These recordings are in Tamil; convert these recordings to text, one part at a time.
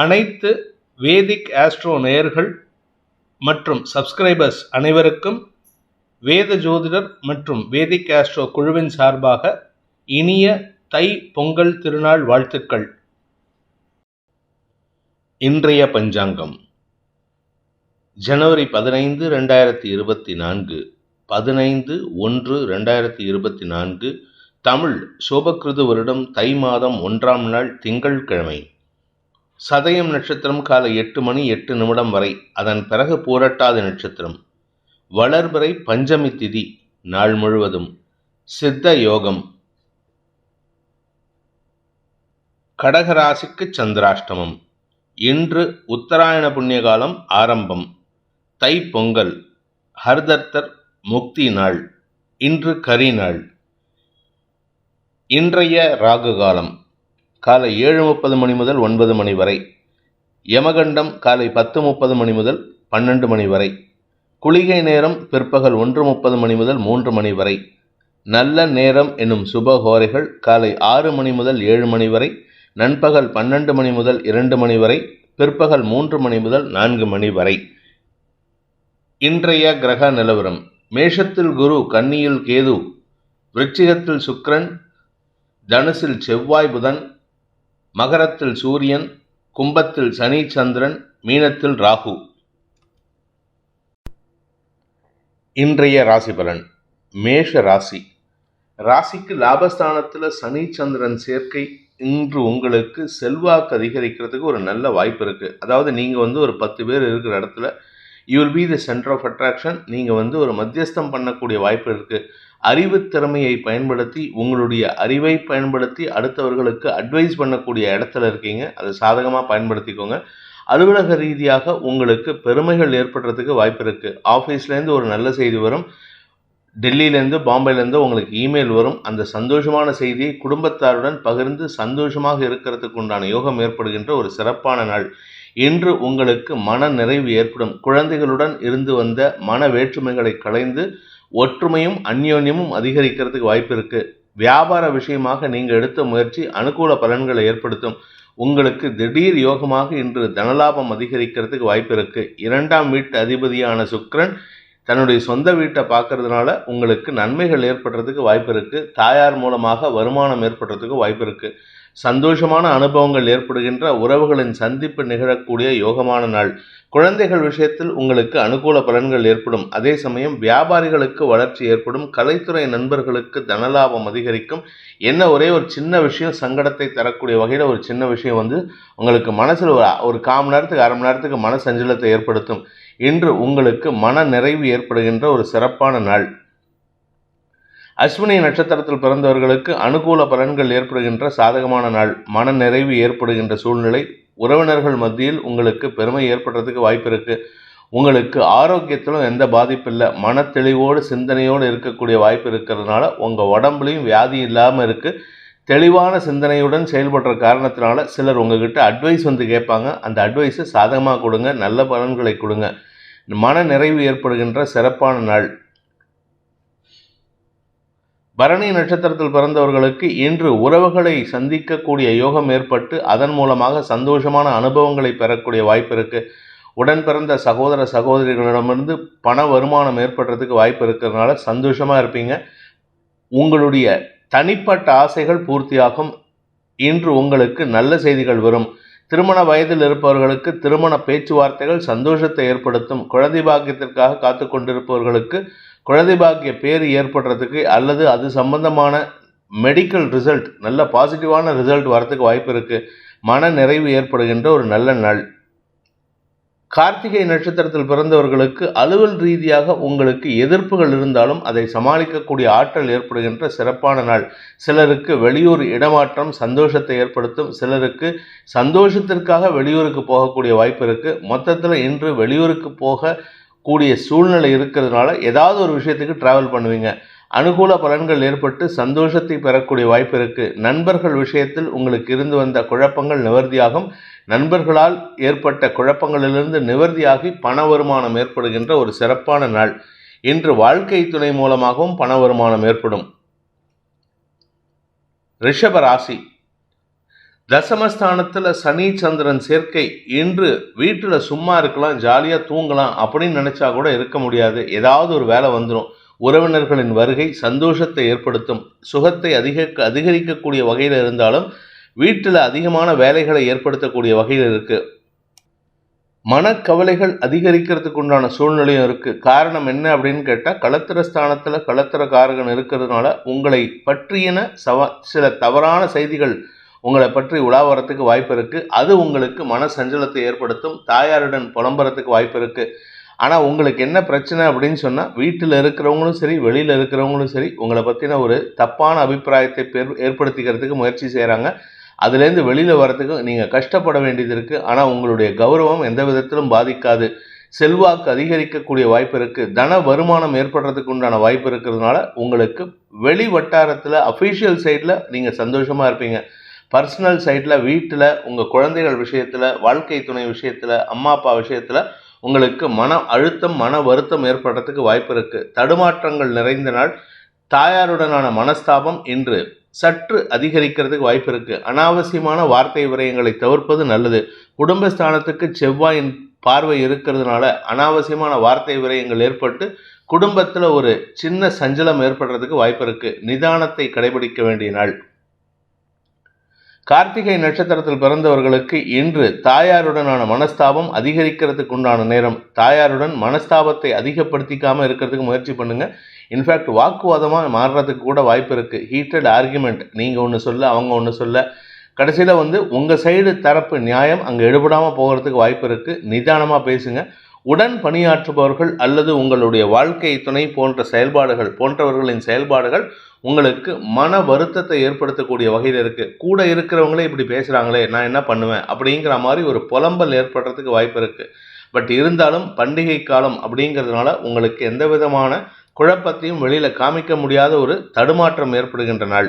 அனைத்து வேதிக் ஆஸ்ட்ரோ நேயர்கள் மற்றும் சப்ஸ்கிரைபர்ஸ் அனைவருக்கும் வேத ஜோதிடர் மற்றும் வேதிக் ஆஸ்ட்ரோ குழுவின் சார்பாக இனிய தை பொங்கல் திருநாள் வாழ்த்துக்கள். இன்றைய பஞ்சாங்கம் ஜனவரி 15, 2024, 15/1/2024, தமிழ் சோபக்கிருது வருடம் தை மாதம் 1ஆம் நாள் திங்கட்கிழமை. சதயம் நட்சத்திரம் காலை 8:08 வரை, அதன் பிறகு பூரட்டாதி நட்சத்திரம். வளர்பிறை பஞ்சமி திதி, நாள் முழுவதும் சித்த யோகம். கடகராசிக்கு சந்திராஷ்டமம். இன்று உத்தராயண புண்ணியகாலம் ஆரம்பம். தை பொங்கல், ஹர்தர்த்தர் முக்தி நாள். இன்று கரி நாள். இன்றைய ராகு காலம் காலை 7:30 முதல் 9 வரை. யமகண்டம் காலை 10:30 முதல் 12 வரை. குளிகை நேரம் பிற்பகல் 1:30 முதல் 3 வரை. நல்ல நேரம் என்னும் சுபஹோரைகள் காலை 6 முதல் 7 வரை, நண்பகல் 12 முதல் 2 வரை, பிற்பகல் 3 முதல் 4 வரை. இன்றைய கிரக நிலவரம்: மேஷத்தில் குரு, கன்னியில் கேது, விருச்சிகத்தில் சுக்கிரன், தனுசில் செவ்வாய் புதன், மகரத்தில் சூரியன், கும்பத்தில் சனி சந்திரன், மீனத்தில் ராகு. இன்றைய ராசி பலன். மேஷ ராசி. ராசிக்கு லாபஸ்தானத்தில் சனி சந்திரன் சேர்க்கை இன்று உங்களுக்கு செல்வாக்கு அதிகரிக்கிறதுக்கு ஒரு நல்ல வாய்ப்பு இருக்குது. அதாவது நீங்கள் ஒரு 10 பேர் இருக்கிற இடத்துல you will be the centre of attraction. நீங்கள் ஒரு மத்தியஸ்தம் பண்ணக்கூடிய வாய்ப்பு இருக்குது. அறிவு திறமையை பயன்படுத்தி, உங்களுடைய அறிவை பயன்படுத்தி அடுத்தவர்களுக்கு அட்வைஸ் பண்ணக்கூடிய இடத்துல இருக்கீங்க. அதை சாதகமாக பயன்படுத்திக்கோங்க. அலுவலக ரீதியாக உங்களுக்கு பெருமைகள் ஏற்படுறதுக்கு வாய்ப்பு இருக்குது. ஆஃபீஸ்லேருந்து ஒரு நல்ல செய்தி வரும். டெல்லியிலேருந்து பாம்பேலேருந்து உங்களுக்கு இமெயில் வரும். அந்த சந்தோஷமான செய்தியை குடும்பத்தாருடன் பகிர்ந்து சந்தோஷமாக இருக்கிறதுக்கு உண்டான யோகம் ஏற்படுகின்ற ஒரு சிறப்பான நாள். இன்று உங்களுக்கு மன நிறைவு ஏற்படும். குழந்தைகளுடன் இருந்து வந்த மன வேற்றுமைகளை களைந்து ஒற்றுமையும் அந்யோன்யமும் அதிகரிக்கிறதுக்கு வாய்ப்பு இருக்குது. வியாபார விஷயமாக நீங்கள் எடுத்த முயற்சி அனுகூல பலன்களை ஏற்படுத்தும். உங்களுக்கு திடீர் யோகமாக இன்று தனலாபம் அதிகரிக்கிறதுக்கு வாய்ப்பு இருக்குது. 2ஆம் வீட்டு அதிபதியான சுக்கிரன் தன்னுடைய சொந்த வீட்டை பார்க்கறதுனால உங்களுக்கு நன்மைகள் ஏற்படுறதுக்கு வாய்ப்பு இருக்குது. தாயார் மூலமாக வருமானம் ஏற்படுறதுக்கு வாய்ப்பு இருக்குது. சந்தோஷமான அனுபவங்கள் ஏற்படுகின்ற உறவுகளின் சந்திப்பு நிகழக்கூடிய யோகமான நாள். குழந்தைகள் விஷயத்தில் உங்களுக்கு அனுகூல பலன்கள் ஏற்படும். அதே சமயம் வியாபாரிகளுக்கு வளர்ச்சி ஏற்படும். கலைத்துறை நண்பர்களுக்கு தனலாபம் அதிகரிக்கும். என்ன ஒரே ஒரு சின்ன விஷயம் சங்கடத்தை தரக்கூடிய வகையில் ஒரு சின்ன விஷயம் உங்களுக்கு மனசில் ஒரு 1/4 மணி நேரத்துக்கு 1/2 மணி நேரத்துக்கு மன சஞ்சலத்தை ஏற்படுத்தும். இன்று உங்களுக்கு மன நிறைவு ஏற்படுகின்ற ஒரு சிறப்பான நாள். அஸ்வினி நட்சத்திரத்தில் பிறந்தவர்களுக்கு அனுகூல பலன்கள் ஏற்படுகின்ற சாதகமான நாள். மன நிறைவு ஏற்படுகின்ற சூழ்நிலை. உறவினர்கள் மத்தியில் உங்களுக்கு பெருமை ஏற்படுறதுக்கு வாய்ப்பு இருக்குது. உங்களுக்கு ஆரோக்கியத்திலும் எந்த பாதிப்பு இல்லை. மன தெளிவோடு சிந்தனையோடு இருக்கக்கூடிய வாய்ப்பு இருக்கிறதுனால உங்கள் உடம்புலையும் வியாதி இல்லாமல் இருக்குது. தெளிவான சிந்தனையுடன் செயல்படுற காரணத்தினால சிலர் உங்ககிட்ட அட்வைஸ் கேட்பாங்க. அந்த அட்வைஸை சாதகமாக கொடுங்க. நல்ல பலன்களை கொடுங்க. மன நிறைவு ஏற்படுகின்ற சிறப்பான நாள். பரணி நட்சத்திரத்தில் பிறந்தவர்களுக்கு இன்று உறவுகளை சந்திக்கக்கூடிய யோகம் ஏற்பட்டு அதன் மூலமாக சந்தோஷமான அனுபவங்களை பெறக்கூடிய வாய்ப்பு இருக்குது. உடன் பிறந்த சகோதர சகோதரிகளிடமிருந்து பண வருமானம் ஏற்படுறதுக்கு வாய்ப்பு இருக்கிறதுனால சந்தோஷமாக இருப்பீங்க. உங்களுடைய தனிப்பட்ட ஆசைகள் பூர்த்தியாகும். இன்று உங்களுக்கு நல்ல செய்திகள் வரும். திருமண வயதில் இருப்பவர்களுக்கு திருமண பேச்சுவார்த்தைகள் சந்தோஷத்தை ஏற்படுத்தும். குழந்தை பாக்கியத்திற்காக காத்து கொண்டிருப்பவர்களுக்கு குழந்தை பாக்கிய பேர் ஏற்படுறதுக்கு அல்லது அது சம்பந்தமான மெடிக்கல் ரிசல்ட், நல்ல பாசிட்டிவான ரிசல்ட் வரத்துக்கு வாய்ப்பு இருக்குது. மன நிறைவு ஏற்படுகின்ற ஒரு நல்ல நாள். கார்த்திகை நட்சத்திரத்தில் பிறந்தவர்களுக்கு அலுவல் ரீதியாக உங்களுக்கு எதிர்ப்புகள் இருந்தாலும் அதை சமாளிக்கக்கூடிய ஆற்றல் ஏற்படுகின்ற சிறப்பான நாள். சிலருக்கு வெளியூர் இடமாற்றம் சந்தோஷத்தை ஏற்படுத்தும். சிலருக்கு சந்தோஷத்திற்காக வெளியூருக்கு போகக்கூடிய வாய்ப்பு இருக்குது. மொத்தத்தில் இன்று வெளியூருக்கு போகக்கூடிய சூழ்நிலை இருக்கிறதுனால ஏதாவது ஒரு விஷயத்துக்கு டிராவல் பண்ணுவீங்க. அனுகூல பலன்கள் ஏற்பட்டு சந்தோஷத்தை பெறக்கூடிய வாய்ப்பு இருக்குது. நண்பர்கள் விஷயத்தில் உங்களுக்கு இருந்து வந்த குழப்பங்கள் நிவர்த்தியாகும். நண்பர்களால் ஏற்பட்ட குழப்பங்களிலிருந்து நிவர்த்தியாகி பண வருமானம் ஏற்படுகின்ற ஒரு சிறப்பான நாள். இன்று வாழ்க்கை துணை மூலமாகவும் பண வருமானம் ஏற்படும். ரிஷப ராசி. தசமஸ்தானத்தில் சனி சந்திரன் சேர்க்கை இன்று வீட்டில் சும்மா இருக்கலாம், ஜாலியாக தூங்கலாம் அப்படின்னு நினச்சா கூட இருக்க முடியாது. ஏதாவது ஒரு வேலை வந்துடும். உறவினர்களின் வருகை சந்தோஷத்தை ஏற்படுத்தும். சுகத்தை அதிகரிக்கக்கூடிய வகையில் இருந்தாலும் வீட்டில் அதிகமான வேலைகளை ஏற்படுத்தக்கூடிய வகையில் இருக்குது. மனக்கவலைகள் அதிகரிக்கிறதுக்கு உண்டான சூழ்நிலையும் இருக்குது. காரணம் என்ன அப்படின்னு கேட்டால், களத்திர ஸ்தானத்தில் களத்திர காரகன் இருக்கிறதுனால உங்களை பற்றியன சில தவறான செய்திகள் உங்களை பற்றி உலா வரத்துக்கு வாய்ப்பு இருக்குது. அது உங்களுக்கு மன சஞ்சலத்தை ஏற்படுத்தும். தாயாருடன் புலம்புறதுக்கு வாய்ப்பு இருக்குது. ஆனால் உங்களுக்கு என்ன பிரச்சனை அப்படின்னு சொன்னால், வீட்டில் இருக்கிறவங்களும் சரி வெளியில் இருக்கிறவங்களும் சரி உங்களை பற்றின ஒரு தப்பான அபிப்பிராயத்தை ஏற்படுத்திக்கிறதுக்கு முயற்சி செய்கிறாங்க. அதுலேருந்து வெளியில் வரத்துக்கு நீங்கள் கஷ்டப்பட வேண்டியது இருக்குது. ஆனால் உங்களுடைய கௌரவம் எந்த விதத்திலும் பாதிக்காது. செல்வாக்கு அதிகரிக்கக்கூடிய வாய்ப்பு இருக்குது. தன வருமானம் ஏற்படுறதுக்கு உண்டான வாய்ப்பு இருக்கிறதுனால உங்களுக்கு வெளி வட்டாரத்தில் அஃபீஷியல் சைடில் நீங்கள் சந்தோஷமாக இருப்பீங்க. பர்சனல் சைடில் வீட்டில் உங்கள் குழந்தைகள் விஷயத்தில், வாழ்க்கை துணை விஷயத்தில், அம்மா அப்பா விஷயத்தில் உங்களுக்கு மன அழுத்தம் மன வருத்தம் ஏற்படுறதுக்கு வாய்ப்பு இருக்குது. தடுமாற்றங்கள் நிறைந்த நாள். தாயாருடனான மனஸ்தாபம் இன்று சற்று அதிகரிக்கிறதுக்கு வாய்ப்பு இருக்குது. அனாவசியமான வார்த்தை விரயங்களை தவிர்ப்பது நல்லது. குடும்பஸ்தானத்துக்கு செவ்வாயின் பார்வை இருக்கிறதுனால அனாவசியமான வார்த்தை விரயங்கள் ஏற்பட்டு குடும்பத்தில் ஒரு சின்ன சஞ்சலம் ஏற்படுறதுக்கு வாய்ப்பு இருக்குது. நிதானத்தை கடைபிடிக்க வேண்டிய நாள். கார்த்திகை நட்சத்திரத்தில் பிறந்தவர்களுக்கு இன்று தாயாருடனான மனஸ்தாபம் அதிகரிக்கிறதுக்கு உண்டான நேரம். தாயாருடன் மனஸ்தாபத்தை அதிகப்படுத்திக்காமல் இருக்கிறதுக்கு முயற்சி பண்ணுங்க. இன்ஃபேக்ட் வாக்குவாதமாக மாறுறதுக்கு கூட வாய்ப்பு இருக்குது. ஹீட்டட் ஆர்குமெண்ட், நீங்கள் ஒன்று சொல்ல அவங்க ஒன்று சொல்ல, கடைசியில் உங்கள் சைடு தரப்பு நியாயம் அங்கே எடுபடாமல் போகிறதுக்கு வாய்ப்பு இருக்குது. நிதானமாக பேசுங்க. உடன் பணியாற்றுபவர்கள் அல்லது உங்களுடைய வாழ்க்கை துணை போன்றவர்களின் செயல்பாடுகள் உங்களுக்கு மன வருத்தத்தை ஏற்படுத்தக்கூடிய வகையில் இருக்குது. கூட இருக்கிறவங்களே இப்படி பேசுகிறாங்களே, நான் என்ன பண்ணுவேன் அப்படிங்கிற மாதிரி ஒரு புலம்பல் ஏற்படுறதுக்கு வாய்ப்பு இருக்குது. பட் இருந்தாலும் பண்டிகை காலம் அப்படிங்கிறதுனால உங்களுக்கு எந்த விதமான குழப்பத்தையும் வெளியில் காமிக்க முடியாத ஒரு தடுமாற்றம் ஏற்படுகின்ற நாள்.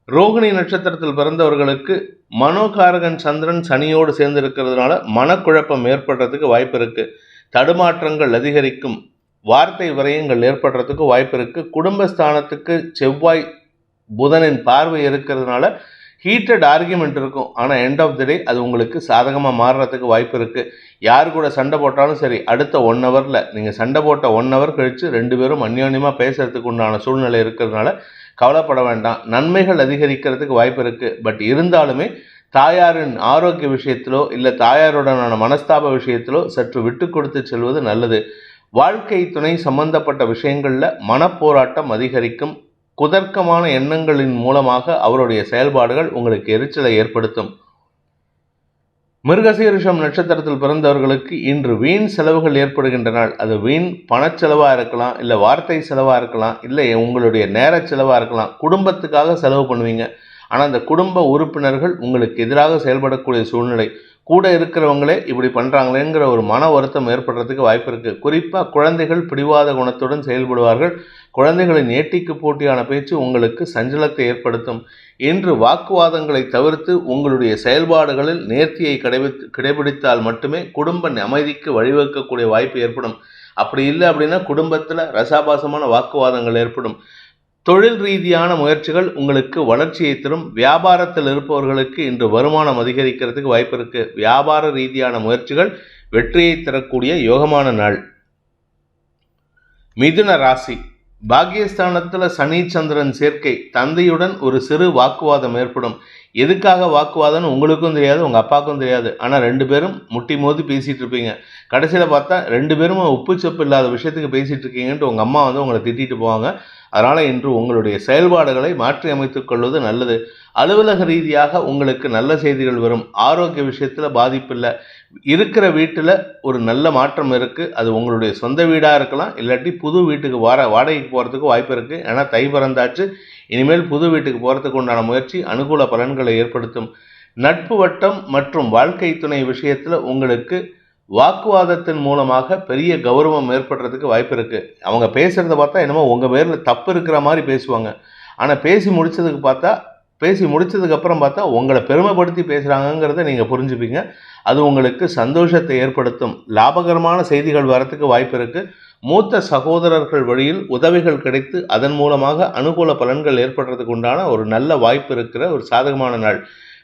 ரோகிணி நட்சத்திரத்தில் பிறந்தவர்களுக்கு மனோகாரகன் சந்திரன் சனியோடு சேர்ந்து இருக்கிறதுனால மனக்குழப்பம் ஏற்படுறதுக்கு வாய்ப்பு இருக்குது. தடுமாற்றங்கள் அதிகரிக்கும். வார்த்தை விரயங்கள் ஏற்படுறதுக்கு வாய்ப்பு இருக்குது. குடும்பஸ்தானத்துக்கு செவ்வாய் புதனின் பார்வை இருக்கிறதுனால ஹீட்டட் ஆர்குமெண்ட் இருக்கும். ஆனால் எண்ட் ஆஃப் தி டே அது உங்களுக்கு சாதகமாக மாறுறதுக்கு வாய்ப்பு இருக்குது. யார் கூட சண்டை போட்டாலும் சரி, அடுத்த 1 ஹவரில் நீங்கள் சண்டை போட்ட 1 ஹவர் கழித்து 2 பேரும் அந்யோன்யமாக பேசுறதுக்கு உண்டான சூழ்நிலை இருக்கிறதுனால கவலைப்பட வேண்டாம். நன்மைகள் அதிகரிக்கிறதுக்கு வாய்ப்பு இருக்குது. பட் இருந்தாலுமே தாயாரின் ஆரோக்கிய விஷயத்திலோ இல்லை தாயாருடனான மனஸ்தாப விஷயத்திலோ சற்று விட்டு கொடுத்து செல்வது நல்லது. வாழ்க்கை துணை சம்பந்தப்பட்ட விஷயங்களில் மனப்போராட்டம் அதிகரிக்கும். குதர்க்கமான எண்ணங்களின் மூலமாக அவருடைய செயல்பாடுகள் உங்களுக்கு எரிச்சலை ஏற்படுத்தும். மிருகசீரிஷம் நட்சத்திரத்தில் பிறந்தவர்களுக்கு இன்று வீண் செலவுகள் ஏற்படுகின்ற நாள். அது வீண் பணச்செலவாக இருக்கலாம், இல்லை வார்த்தை செலவாக இருக்கலாம், இல்லை உங்களுடைய நேர செலவாக இருக்கலாம். குடும்பத்துக்காக செலவு பண்ணுவீங்க. ஆனால் அந்த குடும்ப உறுப்பினர்கள் உங்களுக்கு எதிராக செயல்படக்கூடிய சூழ்நிலை. கூட இருக்கிறவங்களே இப்படி பண்ணுறாங்களேங்கிற ஒரு மன வருத்தம் ஏற்படுறதுக்கு வாய்ப்பு இருக்குது. குறிப்பாக குழந்தைகள் பிடிவாத குணத்துடன் செயல்படுவார்கள். குழந்தைகளின் ஏட்டிக்கு போட்டியான பேச்சு உங்களுக்கு சஞ்சலத்தை ஏற்படுத்தும். இன்று வாக்குவாதங்களை தவிர்த்து உங்களுடைய செயல்பாடுகளில் நேர்த்தியை கடைபிடித்தால் மட்டுமே குடும்ப அமைதிக்கு வழிவகுக்கக்கூடிய வாய்ப்பு ஏற்படும். அப்படி இல்லை அப்படின்னா குடும்பத்தில் ரசாபாசமான வாக்குவாதங்கள் ஏற்படும். தொழில் ரீதியான முயற்சிகள் உங்களுக்கு வளர்ச்சியை தரும். வியாபாரத்தில் இருப்பவர்களுக்கு இன்று வருமானம் அதிகரிக்கிறதுக்கு வாய்ப்பு இருக்குது. வியாபார ரீதியான முயற்சிகள் வெற்றியை தரக்கூடிய யோகமான நாள். மிதுன ராசி. பாக்கியஸ்தானத்தில் சனி சந்திரன் சேர்க்கை. தந்தையுடன் ஒரு சிறு வாக்குவாதம் ஏற்படும். எதுக்காக வாக்குவாதம்னு உங்களுக்கும் தெரியாது, உங்கள் அப்பாவுக்கும் தெரியாது. ஆனால் 2 பேரும் முட்டி மோதி பேசிகிட்டு இருப்பீங்க. கடைசியில் பார்த்தா 2 பேரும் உப்பு சப்பு இல்லாத விஷயத்துக்கு பேசிகிட்டு இருக்கீங்கன்ட்டு உங்கள் அம்மா உங்களை திட்டிட்டு போவாங்க. அதனால் இன்று உங்களுடைய செயல்பாடுகளை மாற்றி அமைத்துக் கொள்வது நல்லது. அலுவலக ரீதியாக உங்களுக்கு நல்ல செய்திகள் வரும். ஆரோக்கிய விஷயத்தில் பாதிப்பில்லை. இருக்கிற வீட்டில் ஒரு நல்ல மாற்றம் இருக்குது. அது உங்களுடைய சொந்த வீடாக இருக்கலாம், இல்லாட்டி புது வீட்டுக்கு வாடகைக்கு போகிறதுக்கு வாய்ப்பு இருக்குது. ஏன்னா தை பிறந்தாச்சு. இனிமேல் புது வீட்டுக்கு போகிறதுக்கு உண்டான முயற்சி அனுகூல பலன்களை ஏற்படுத்தும். நட்பு வட்டம் மற்றும் வாழ்க்கை துணை விஷயத்தில் உங்களுக்கு வாக்குவாதத்தின் மூலமாக பெரிய கௌரவம் ஏற்படுறதுக்கு வாய்ப்பு இருக்குது. அவங்க பேசுகிறத பார்த்தா என்னமோ உங்கள் பேரில் தப்பு இருக்கிற மாதிரி பேசுவாங்க. ஆனால் பேசி முடித்ததுக்கப்புறம் பார்த்தா உங்களை பெருமைப்படுத்தி பேசுகிறாங்கங்கிறத நீங்கள் புரிஞ்சுப்பீங்க. அது உங்களுக்கு சந்தோஷத்தை ஏற்படுத்தும். லாபகரமான செய்திகள் வரத்துக்கு வாய்ப்பு இருக்குது. மூத்த சகோதரர்கள் வழியில் உதவிகள் கிடைத்து அதன் மூலமாக அனுகூல பலன்கள் ஏற்படுறதுக்கு உண்டான ஒரு நல்ல வாய்ப்பு இருக்கிற ஒரு சாதகமான நாள்.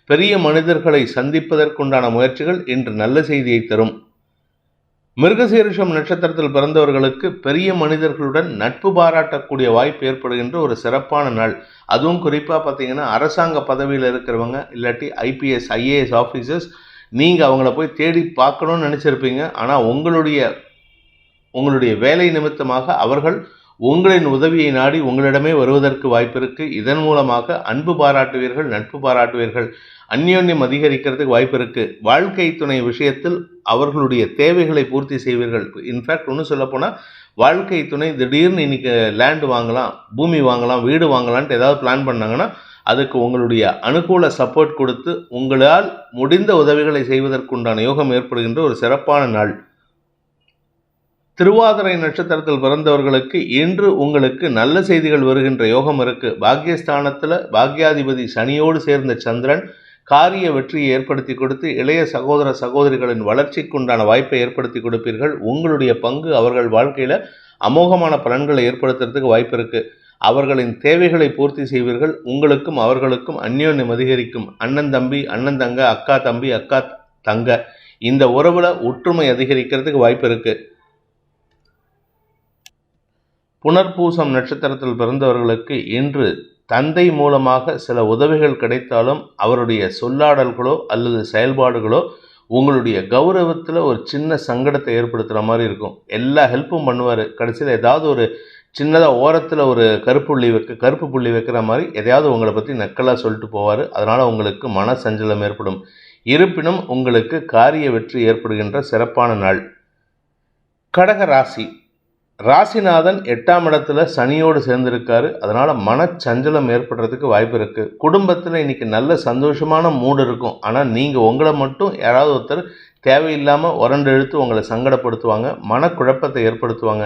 பெரிய மனிதர்களை சந்திப்பதற்குண்டான முயற்சிகள் இன்று நல்ல செய்தியை தரும். மிருகசீரிஷம் நட்சத்திரத்தில் பிறந்தவர்களுக்கு பெரிய மனிதர்களுடன் நட்பு பாராட்டக்கூடிய வாய்ப்பு ஏற்படுகின்ற ஒரு சிறப்பான நாள். அதுவும் குறிப்பாக பார்த்தீங்கன்னா அரசாங்க பதவியில் இருக்கிறவங்க இல்லாட்டி ஐபிஎஸ் ஐஏஎஸ் ஆஃபீஸர்ஸ், நீங்கள் அவங்கள போய் தேடி பார்க்கணும்னு நினச்சிருப்பீங்க. ஆனால் உங்களுடைய வேலை நிமித்தமாக அவர்கள் உங்களின் உதவியை நாடி உங்களிடமே வருவதற்கு வாய்ப்பு இருக்குது. இதன் மூலமாக அன்பு பாராட்டுவீர்கள், நட்பு பாராட்டுவீர்கள், அந்யோன்யம் அதிகரிக்கிறதுக்கு வாய்ப்பு இருக்குது. வாழ்க்கை துணை விஷயத்தில் அவர்களுடைய தேவைகளை பூர்த்தி செய்வீர்கள். இன்ஃபேக்ட் ஒன்று சொல்லப்போனால் வாழ்க்கை துணை திடீர்னு இன்னைக்கு லேண்டு வாங்கலாம், பூமி வாங்கலாம், வீடு வாங்கலான்ட்டு ஏதாவது பிளான் பண்ணாங்கன்னா அதுக்கு உங்களுடைய அனுகூல சப்போர்ட் கொடுத்து உங்களால் முடிந்த உதவிகளை செய்வதற்குண்டான யோகம் ஏற்படுகின்ற ஒரு சிறப்பான நாள். திருவாதிரை நட்சத்திரத்தில் பிறந்தவர்களுக்கு இன்று உங்களுக்கு நல்ல செய்திகள் வருகின்ற யோகம் இருக்கு. பாக்கியஸ்தானத்தில் பாக்யாதிபதி சனியோடு சேர்ந்த சந்திரன் காரிய வெற்றியை ஏற்படுத்தி கொடுத்து இளைய சகோதர சகோதரிகளின் வளர்ச்சிக்கு உண்டான வாய்ப்பை ஏற்படுத்தி கொடுப்பீர்கள். உங்களுடைய பங்கு அவர்கள் வாழ்க்கையில் அமோகமான பலன்களை ஏற்படுத்துறதுக்கு வாய்ப்பு இருக்கு. அவர்களின் தேவைகளை பூர்த்தி செய்வீர்கள். உங்களுக்கும் அவர்களுக்கும் அந்யோன்யம் அதிகரிக்கும். அண்ணன் தம்பி, அண்ணன் தங்க, அக்கா தம்பி, அக்கா தங்க, இந்த உறவுல ஒற்றுமை அதிகரிக்கிறதுக்கு வாய்ப்பு இருக்கு. புனர்பூசம் நட்சத்திரத்தில் பிறந்தவர்களுக்கு இன்று தந்தை மூலமாக சில உதவிகள் கிடைத்தாலும் அவருடைய சொல்லாடல்களோ அல்லது செயல்பாடுகளோ உங்களுடைய கௌரவத்தில் ஒரு சின்ன சங்கடத்தை ஏற்படுத்துகிற மாதிரி இருக்கும். எல்லா ஹெல்ப்பும் பண்ணுவார், கடைசியில் ஏதாவது ஒரு சின்னதாக ஓரத்தில் ஒரு கருப்பு புள்ளி வைக்கிற மாதிரி எதையாவது உங்களை பற்றி நக்கலாக சொல்லிட்டு போவார். அதனால் உங்களுக்கு மன சஞ்சலம் ஏற்படும். இருப்பினும் உங்களுக்கு காரிய வெற்றி ஏற்படுகின்ற சிறப்பான நாள். கடக ராசி, ராசிநாதன் 8ஆம் இடத்துல சனியோடு சேர்ந்திருக்காரு. அதனால் மனச்சஞ்சலம் ஏற்படுறதுக்கு வாய்ப்பு இருக்குது. குடும்பத்தில் இன்றைக்கி நல்ல சந்தோஷமான மூடு இருக்கும். ஆனால் நீங்கள் உங்களை மட்டும் யாராவது ஒருத்தர் தேவையில்லாமல் உரண்டு இழுத்து உங்களை சங்கடப்படுத்துவாங்க, மனக்குழப்பத்தை ஏற்படுத்துவாங்க.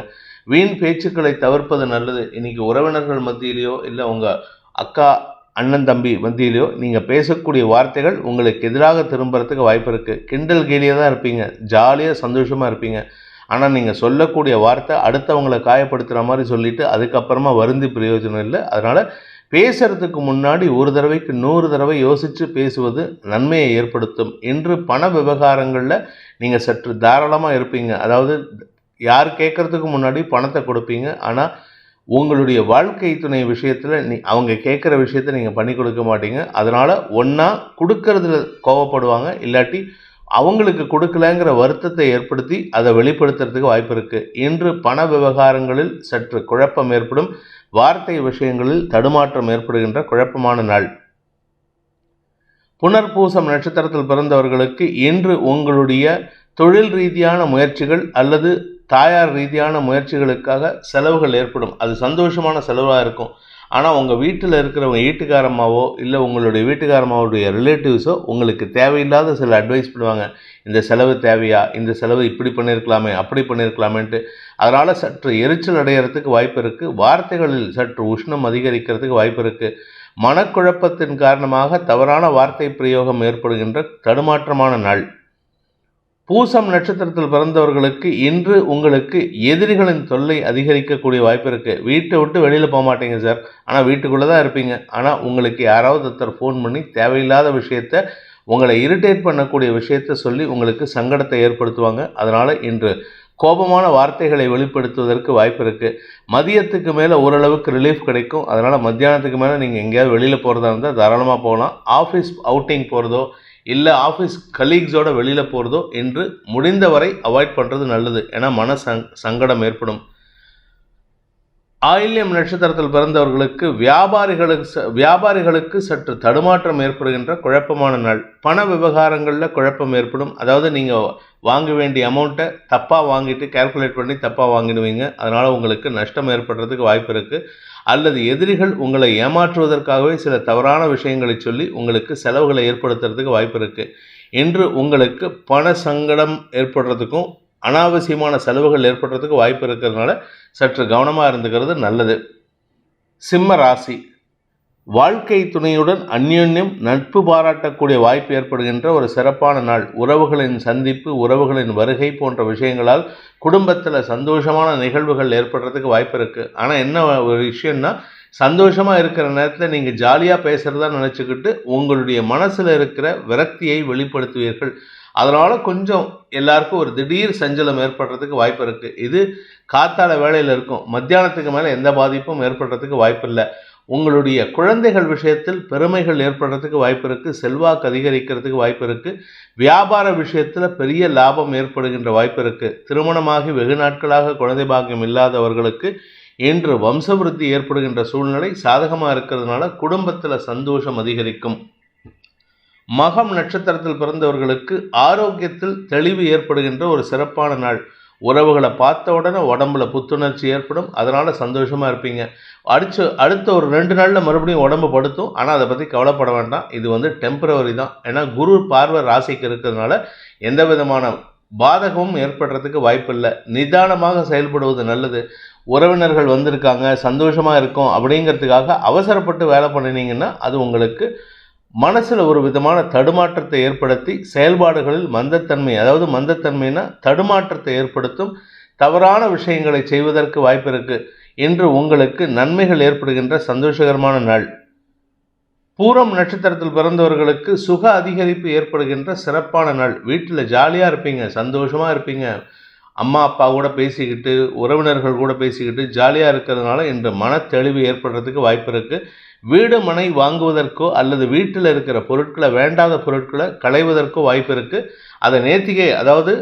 வீண் பேச்சுக்களை தவிர்ப்பது நல்லது. இன்றைக்கி உறவினர்கள் மத்தியிலையோ இல்லை உங்கள் அக்கா அண்ணன் தம்பி மத்தியிலையோ நீங்கள் பேசக்கூடிய வார்த்தைகள் உங்களுக்கு எதிராக திரும்புறதுக்கு வாய்ப்பு இருக்குது. கிண்டல் கேலியாக தான் இருப்பீங்க, ஜாலியாக சந்தோஷமாக இருப்பீங்க. ஆனால் நீங்கள் சொல்லக்கூடிய வார்த்தை அடுத்தவங்களை காயப்படுத்துகிற மாதிரி சொல்லிவிட்டு அதுக்கப்புறமா வருந்தி பிரயோஜனம் இல்லை. அதனால் பேசுகிறதுக்கு முன்னாடி ஒரு தடவைக்கு 100 தடவை யோசித்து பேசுவது நன்மையை ஏற்படுத்தும். இன்று பண விவகாரங்களில் நீங்கள் சற்று தாராளமாக இருப்பீங்க. அதாவது யார் கேட்குறதுக்கு முன்னாடி பணத்தை கொடுப்பீங்க. ஆனால் உங்களுடைய வாழ்க்கை துணை விஷயத்தில் அவங்க கேட்குற விஷயத்தை நீங்கள் பண்ணி கொடுக்க மாட்டீங்க. அதனால் ஒன்றா கொடுக்கறதுல கோவப்படுவாங்க, இல்லாட்டி அவங்களுக்கு கொடுக்கலங்கிற வருத்தத்தை ஏற்படுத்தி அதை வெளிப்படுத்துறதுக்கு வாய்ப்பு இருக்குது. இன்று பண விவகாரங்களில் சற்று குழப்பம் ஏற்படும். வார்த்தை விஷயங்களில் தடுமாற்றம் ஏற்படுகின்ற குழப்பமான நாள். புனர்பூசம் நட்சத்திரத்தில் பிறந்தவர்களுக்கு இன்று உங்களுடைய தொழில் ரீதியான முயற்சிகள் அல்லது தாயார் ரீதியான முயற்சிகளுக்காக செலவுகள் ஏற்படும். அது சந்தோஷமான செலவாக இருக்கும். ஆனால் உங்கள் வீட்டில் இருக்கிறவங்க வீட்டுக்காரம்மாவோ இல்லை உங்களுடைய வீட்டுக்காரம்மாவுடைய ரிலேட்டிவ்ஸோ உங்களுக்கு தேவையில்லாத சில அட்வைஸ் பண்ணுவாங்க. இந்த செலவு தேவையா, இந்த செலவு இப்படி பண்ணியிருக்கலாமே, அப்படி பண்ணியிருக்கலாமேன்ட்டு. அதனால் சற்று எரிச்சல் அடைகிறதுக்கு வாய்ப்பு இருக்குது. வார்த்தைகளில் சற்று உஷ்ணம் அதிகரிக்கிறதுக்கு வாய்ப்பு இருக்குது. மனக்குழப்பத்தின் காரணமாக தவறான வார்த்தை பிரயோகம் ஏற்படுகின்ற தடுமாற்றமான நாள். பூசம் நட்சத்திரத்தில் பிறந்தவர்களுக்கு இன்று உங்களுக்கு எதிரிகளின் தொல்லை அதிகரிக்கக்கூடிய வாய்ப்பு இருக்குது. வீட்டை விட்டு வெளியில் போக மாட்டீங்க சார், ஆனால் வீட்டுக்குள்ளே தான் இருப்பீங்க. ஆனால் உங்களுக்கு யாராவது ஒருத்தர் ஃபோன் பண்ணி தேவையில்லாத விஷயத்தை, உங்களை இரிட்டேட் பண்ணக்கூடிய விஷயத்தை சொல்லி உங்களுக்கு சங்கடத்தை ஏற்படுத்துவாங்க. அதனால் இன்று கோபமான வார்த்தைகளை வெளிப்படுத்துவதற்கு வாய்ப்பு இருக்குது. மதியத்துக்கு மேலே ஓரளவுக்கு ரிலீஃப் கிடைக்கும். அதனால் மத்தியானத்துக்கு மேலே நீங்கள் எங்கேயாவது வெளியில் போகிறதா இருந்தால் தாராளமாக போகலாம். ஆஃபீஸ் அவுட்டிங் போகிறதோ இல்லை ஆஃபீஸ் கலீக்ஸோட வெளியில் போகிறதோ என்று முடிந்தவரை அவாய்ட் பண்ணுறது நல்லது. ஏன்னா சங்கடம் ஏற்படும். ஆயில்யம் நட்சத்திரத்தில் பிறந்தவர்களுக்கு வியாபாரிகளுக்கு சற்று தடுமாற்றம் ஏற்படுகின்ற குழப்பமான நாள். பண விவகாரங்களில் குழப்பம் ஏற்படும். அதாவது நீங்கள் வாங்க வேண்டிய அமௌண்ட்டை தப்பாக வாங்கிட்டு கால்குலேட் பண்ணி தப்பாக வாங்கிடுவீங்க. அதனால் உங்களுக்கு நஷ்டம் ஏற்படுறதுக்கு வாய்ப்பு இருக்குது. அல்லது எதிரிகள் உங்களை ஏமாற்றுவதற்காகவே சில தவறான விஷயங்களை சொல்லி உங்களுக்கு செலவுகளை ஏற்படுத்துறதுக்கு வாய்ப்பு இருக்குது. இன்று உங்களுக்கு பண சங்கடம் ஏற்படுறதுக்கும் அனாவசியமான செலவுகள் ஏற்படுறதுக்கு வாய்ப்பு இருக்கிறதுனால சற்று கவனமாக இருந்துக்கிறது நல்லது. சிம்ம ராசி, வாழ்க்கை துணையுடன் அந்யோன்யம் நட்பு பாராட்டக்கூடிய வாய்ப்பு ஏற்படுகின்ற ஒரு சிறப்பான நாள். உறவுகளின் சந்திப்பு, உறவுகளின் வருகை போன்ற விஷயங்களால் குடும்பத்தில் சந்தோஷமான நிகழ்வுகள் ஏற்படுறதுக்கு வாய்ப்பு இருக்குது. ஆனால் என்ன ஒரு விஷயம்னா, சந்தோஷமாக இருக்கிற நேரத்தில் நீங்கள் ஜாலியாக பேசுகிறதா நினச்சிக்கிட்டு உங்களுடைய மனசில் இருக்கிற விரக்தியை வெளிப்படுத்துவீர்கள். அதனால் கொஞ்சம் எல்லாருக்கும் ஒரு திடீர் சஞ்சலம் ஏற்படுறதுக்கு வாய்ப்பு இருக்குது. இது காத்தால வேளையில் இருக்கும். மத்தியானத்துக்கு மேலே எந்த பாதிப்பும் ஏற்படுறதுக்கு வாய்ப்பு இல்லை. உங்களுடைய குழந்தைகள் விஷயத்தில் பெருமைகள் ஏற்படுறதுக்கு வாய்ப்பு இருக்குது. செல்வாக்கு அதிகரிக்கிறதுக்கு வாய்ப்பு இருக்குது. வியாபார விஷயத்தில் பெரிய லாபம் ஏற்படுகின்ற வாய்ப்பு இருக்குது. திருமணமாகி வெகு நாட்களாக குழந்தை பாக்கியம் இல்லாதவர்களுக்கு இன்று வம்சவிருத்தி ஏற்படுகின்ற சூழ்நிலை சாதகமாக இருக்கிறதுனால குடும்பத்தில் சந்தோஷம் அதிகரிக்கும். மகம் நட்சத்திரத்தில் பிறந்தவர்களுக்கு ஆரோக்கியத்தில் தெளிவு ஏற்படுகின்ற ஒரு சிறப்பான நாள். உறவுகளை பார்த்த உடனே உடம்புல புத்துணர்ச்சி ஏற்படும். அதனால் சந்தோஷமாக இருப்பீங்க. அடுத்த ஒரு 2 நாளில் மறுபடியும் உடம்பு படுத்தும். ஆனால் அதை பற்றி கவலைப்பட வேண்டாம். இது டெம்பரவரி தான். ஏன்னா குரு பார்வை ராசிக்கு இருக்கிறதுனால எந்த விதமான பாதகமும் ஏற்படுறதுக்கு வாய்ப்பு இல்லை. நிதானமாக செயல்படுவது நல்லது. உறவினர்கள் வந்திருக்காங்க, சந்தோஷமாக இருக்கும் அப்படிங்கிறதுக்காக அவசரப்பட்டு வேலை பண்ணினீங்கன்னா அது உங்களுக்கு மனசில் ஒரு விதமான தடுமாற்றத்தை ஏற்படுத்தி செயல்பாடுகளில் மந்தத்தன்மை, அதாவது மந்தத்தன்மைனா தடுமாற்றத்தை ஏற்படுத்தும். தவறான விஷயங்களை செய்வதற்கு வாய்ப்பு இருக்குது. இன்று உங்களுக்கு நன்மைகள் ஏற்படுகின்ற சந்தோஷகரமான நாள். பூரம் நட்சத்திரத்தில் பிறந்தவர்களுக்கு சுக அதிகரிப்பு ஏற்படுகின்ற சிறப்பான நாள். வீட்டில் ஜாலியாக இருப்பீங்க, சந்தோஷமாக இருப்பீங்க. அம்மா அப்பா கூட பேசிக்கிட்டு, உறவினர்கள் கூட பேசிக்கிட்டு ஜாலியாக இருக்கிறதுனால இன்று மன தெளிவு ஏற்படுறதுக்கு வாய்ப்பு இருக்குது. வீடு மனை வாங்குவதற்கோ அல்லது வீட்டில் இருக்கிற பொருட்களை, வேண்டாத பொருட்களை களைவதற்கோ வாய்ப்பு இருக்குது. அதை நேர்த்திகை, அதாவது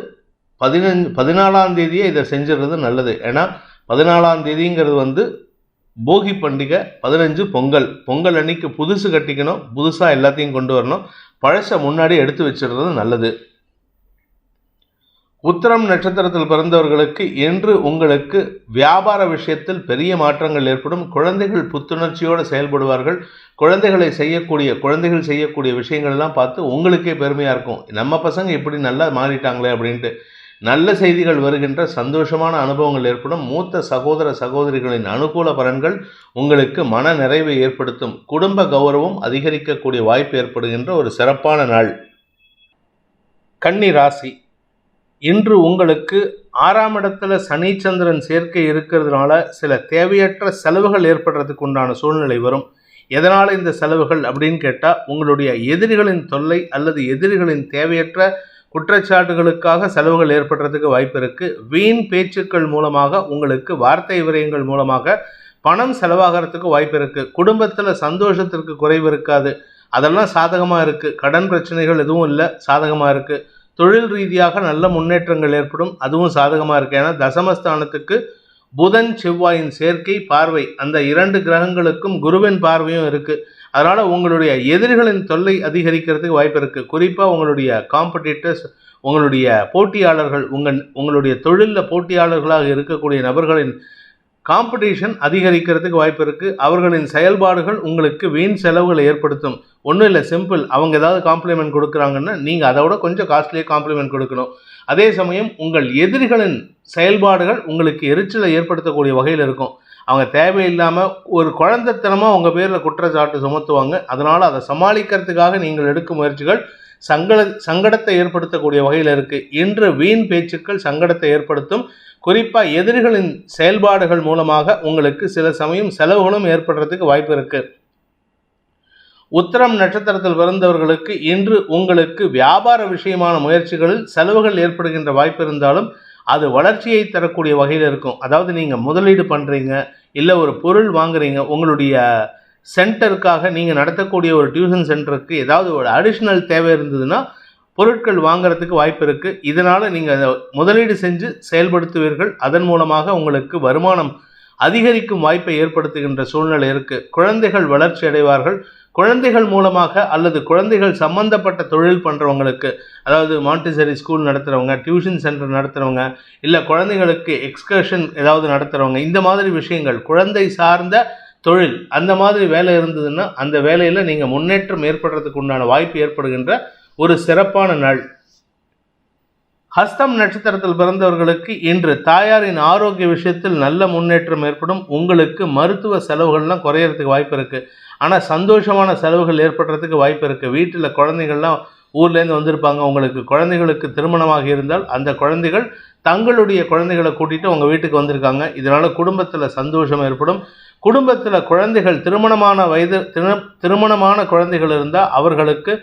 14ஆம் தேதியே இதை செஞ்சிடுறது நல்லது. ஏன்னா 14ஆம் தேதிங்கிறது போகி பண்டிகை, 15 பொங்கல். பொங்கல் அன்னைக்கு புதுசு கட்டிக்கணும், புதுசாக எல்லாத்தையும் கொண்டு வரணும். பழச முன்னாடி எடுத்து வச்சிடுறது நல்லது. உத்திரம் நட்சத்திரத்தில் பிறந்தவர்களுக்கு இன்று உங்களுக்கு வியாபார விஷயத்தில் பெரிய மாற்றங்கள் ஏற்படும். குழந்தைகள் புத்துணர்ச்சியோடு செயல்படுவார்கள். குழந்தைகள் செய்யக்கூடிய விஷயங்கள்லாம் பார்த்து உங்களுக்கே பெருமையாக இருக்கும். நம்ம பசங்க இப்படி நல்லா மாறிட்டாங்களே அப்படின்ட்டு. நல்ல செய்திகள் வருகின்ற சந்தோஷமான அனுபவங்கள் ஏற்படும். மூத்த சகோதர சகோதரிகளின் அனுகூல பலன்கள் உங்களுக்கு மன நிறைவை ஏற்படுத்தும். குடும்ப கௌரவம் அதிகரிக்கக்கூடிய வாய்ப்பு ஏற்படுகின்ற ஒரு சிறப்பான நாள். கன்னி ராசி. இன்று உங்களுக்கு 6ஆம் இடத்துல சனி சந்திரன் சேர்க்கை இருக்கிறதுனால சில தேவையற்ற செலவுகள் ஏற்படுறதுக்கு உண்டான சூழ்நிலை வரும். எதனால் இந்த செலவுகள் அப்படின்னு கேட்டால், உங்களுடைய எதிரிகளின் தொல்லை அல்லது எதிரிகளின் தேவையற்ற குற்றச்சாட்டுகளுக்காக செலவுகள் ஏற்படுறதுக்கு வாய்ப்பு இருக்குது. வீண் பேச்சுக்கள் மூலமாக, உங்களுக்கு வார்த்தை விரயங்கள் மூலமாக பணம் செலவாகிறதுக்கு வாய்ப்பு இருக்குது. குடும்பத்தில் சந்தோஷத்திற்கு குறைவு இருக்காது. அதெல்லாம் சாதகமாக இருக்குது. கடன் பிரச்சனைகள் எதுவும் இல்லை, சாதகமாக இருக்குது. தொழில் ரீதியாக நல்ல முன்னேற்றங்கள் ஏற்படும், அதுவும் சாதகமாக இருக்குது. ஏன்னா தசமஸ்தானத்துக்கு புதன் செவ்வாயின் சேர்க்கை, பார்வை, அந்த 2 கிரகங்களுக்கும் குருவின் பார்வையும் இருக்குது. அதனால் உங்களுடைய எதிரிகளின் தொல்லை அதிகரிக்கிறதுக்கு வாய்ப்பு இருக்குது. குறிப்பாக உங்களுடைய காம்படிட்டர்ஸ், உங்களுடைய போட்டியாளர்கள், உங்களுடைய தொழிலில் போட்டியாளர்களாக இருக்கக்கூடிய நபர்களின் காம்படிஷன் அதிகரிக்கிறதுக்கு வாய்ப்பு இருக்குது. அவர்களின் செயல்பாடுகள் உங்களுக்கு வீண் செலவுகளை ஏற்படுத்தும். ஒன்றும் இல்லை, சிம்பிள். அவங்க ஏதாவது காம்ப்ளிமெண்ட் கொடுக்குறாங்கன்னா நீங்கள் அதை விட கொஞ்சம் காஸ்ட்லியாக காம்ப்ளிமெண்ட் கொடுக்கணும். அதே சமயம் உங்கள் எதிரிகளின் செயல்பாடுகள் உங்களுக்கு எரிச்சலை ஏற்படுத்தக்கூடிய வகையில் இருக்கும். அவங்க தேவையில்லாமல் ஒரு குழந்தைத்தனமாக உங்கள் பேரில் குற்றச்சாட்டு சுமத்துவாங்க. அதனால் அதை சமாளிக்கிறதுக்காக நீங்கள் எடுக்கும் முயற்சிகள் சங்கடத்தை ஏற்படுத்தக்கூடிய வகையில் இருக்குது. இன்று வீண் பேச்சுக்கள் சங்கடத்தை ஏற்படுத்தும். குறிப்பாக எதிரிகளின் செயல்பாடுகள் மூலமாக உங்களுக்கு சில சமயம் செலவுகளும் ஏற்படுறதுக்கு வாய்ப்பு இருக்குது. உத்திரம் நட்சத்திரத்தில் பிறந்தவர்களுக்கு இன்று உங்களுக்கு வியாபார விஷயமான முயற்சிகளில் செலவுகள் ஏற்படுகின்ற வாய்ப்பு இருந்தாலும் அது வளர்ச்சியை தரக்கூடிய வகையில் இருக்கும். அதாவது நீங்கள் முதலீடு பண்ணுறீங்க, இல்லை ஒரு பொருள் வாங்குறீங்க, உங்களுடைய சென்டருக்காக நீங்கள் நடத்தக்கூடிய ஒரு டியூஷன் சென்டருக்கு ஏதாவது ஒரு அடிஷ்னல் தேவை இருந்ததுன்னா பொருட்கள் வாங்கிறதுக்கு வாய்ப்பு இருக்குது. இதனால் நீங்கள் முதலீடு செஞ்சு செயல்படுத்துவீர்கள். அதன் மூலமாக உங்களுக்கு வருமானம் அதிகரிக்கும் வாய்ப்பை ஏற்படுத்துகின்ற சூழ்நிலை இருக்குது. குழந்தைகள் வளர்ச்சி அடைவார்கள். குழந்தைகள் மூலமாக அல்லது குழந்தைகள் சம்பந்தப்பட்ட தொழில் பண்ணுறவங்களுக்கு, அதாவது மாண்டிசரி ஸ்கூல் நடத்துகிறவங்க, டியூஷன் சென்டர் நடத்துகிறவங்க, இல்லை குழந்தைகளுக்கு எக்ஸ்கர்ஷன் ஏதாவது நடத்துகிறவங்க, இந்த மாதிரி விஷயங்கள், குழந்தை சார்ந்த தொழில், அந்த மாதிரி வேலை இருந்ததுன்னா அந்த வேலையில் நீங்கள் முன்னேற்றம் ஏற்படுறதுக்கு உண்டான வாய்ப்பு ஏற்படுகின்ற ஒரு சிறப்பான நாள். ஹஸ்தம் நட்சத்திரத்தில் பிறந்தவர்களுக்கு இன்று தாயாரின் ஆரோக்கிய விஷயத்தில் நல்ல முன்னேற்றம் ஏற்படும். உங்களுக்கு மருத்துவ செலவுகள்லாம் குறையறதுக்கு வாய்ப்பு இருக்குது. ஆனால் சந்தோஷமான செலவுகள் ஏற்படுறதுக்கு வாய்ப்பு இருக்குது. வீட்டில் குழந்தைகள்லாம் ஊர்லேருந்து வந்திருப்பாங்க. உங்களுக்கு குழந்தைகளுக்கு திருமணமாக இருந்தால் அந்த குழந்தைகள் தங்களுடைய குழந்தைகளை கூட்டிகிட்டு உங்கள் வீட்டுக்கு வந்திருக்காங்க. இதனால் குடும்பத்தில் சந்தோஷம் ஏற்படும். குடும்பத்தில் குழந்தைகள் திருமணமான குழந்தைகள் இருந்தால் அவர்களுக்கு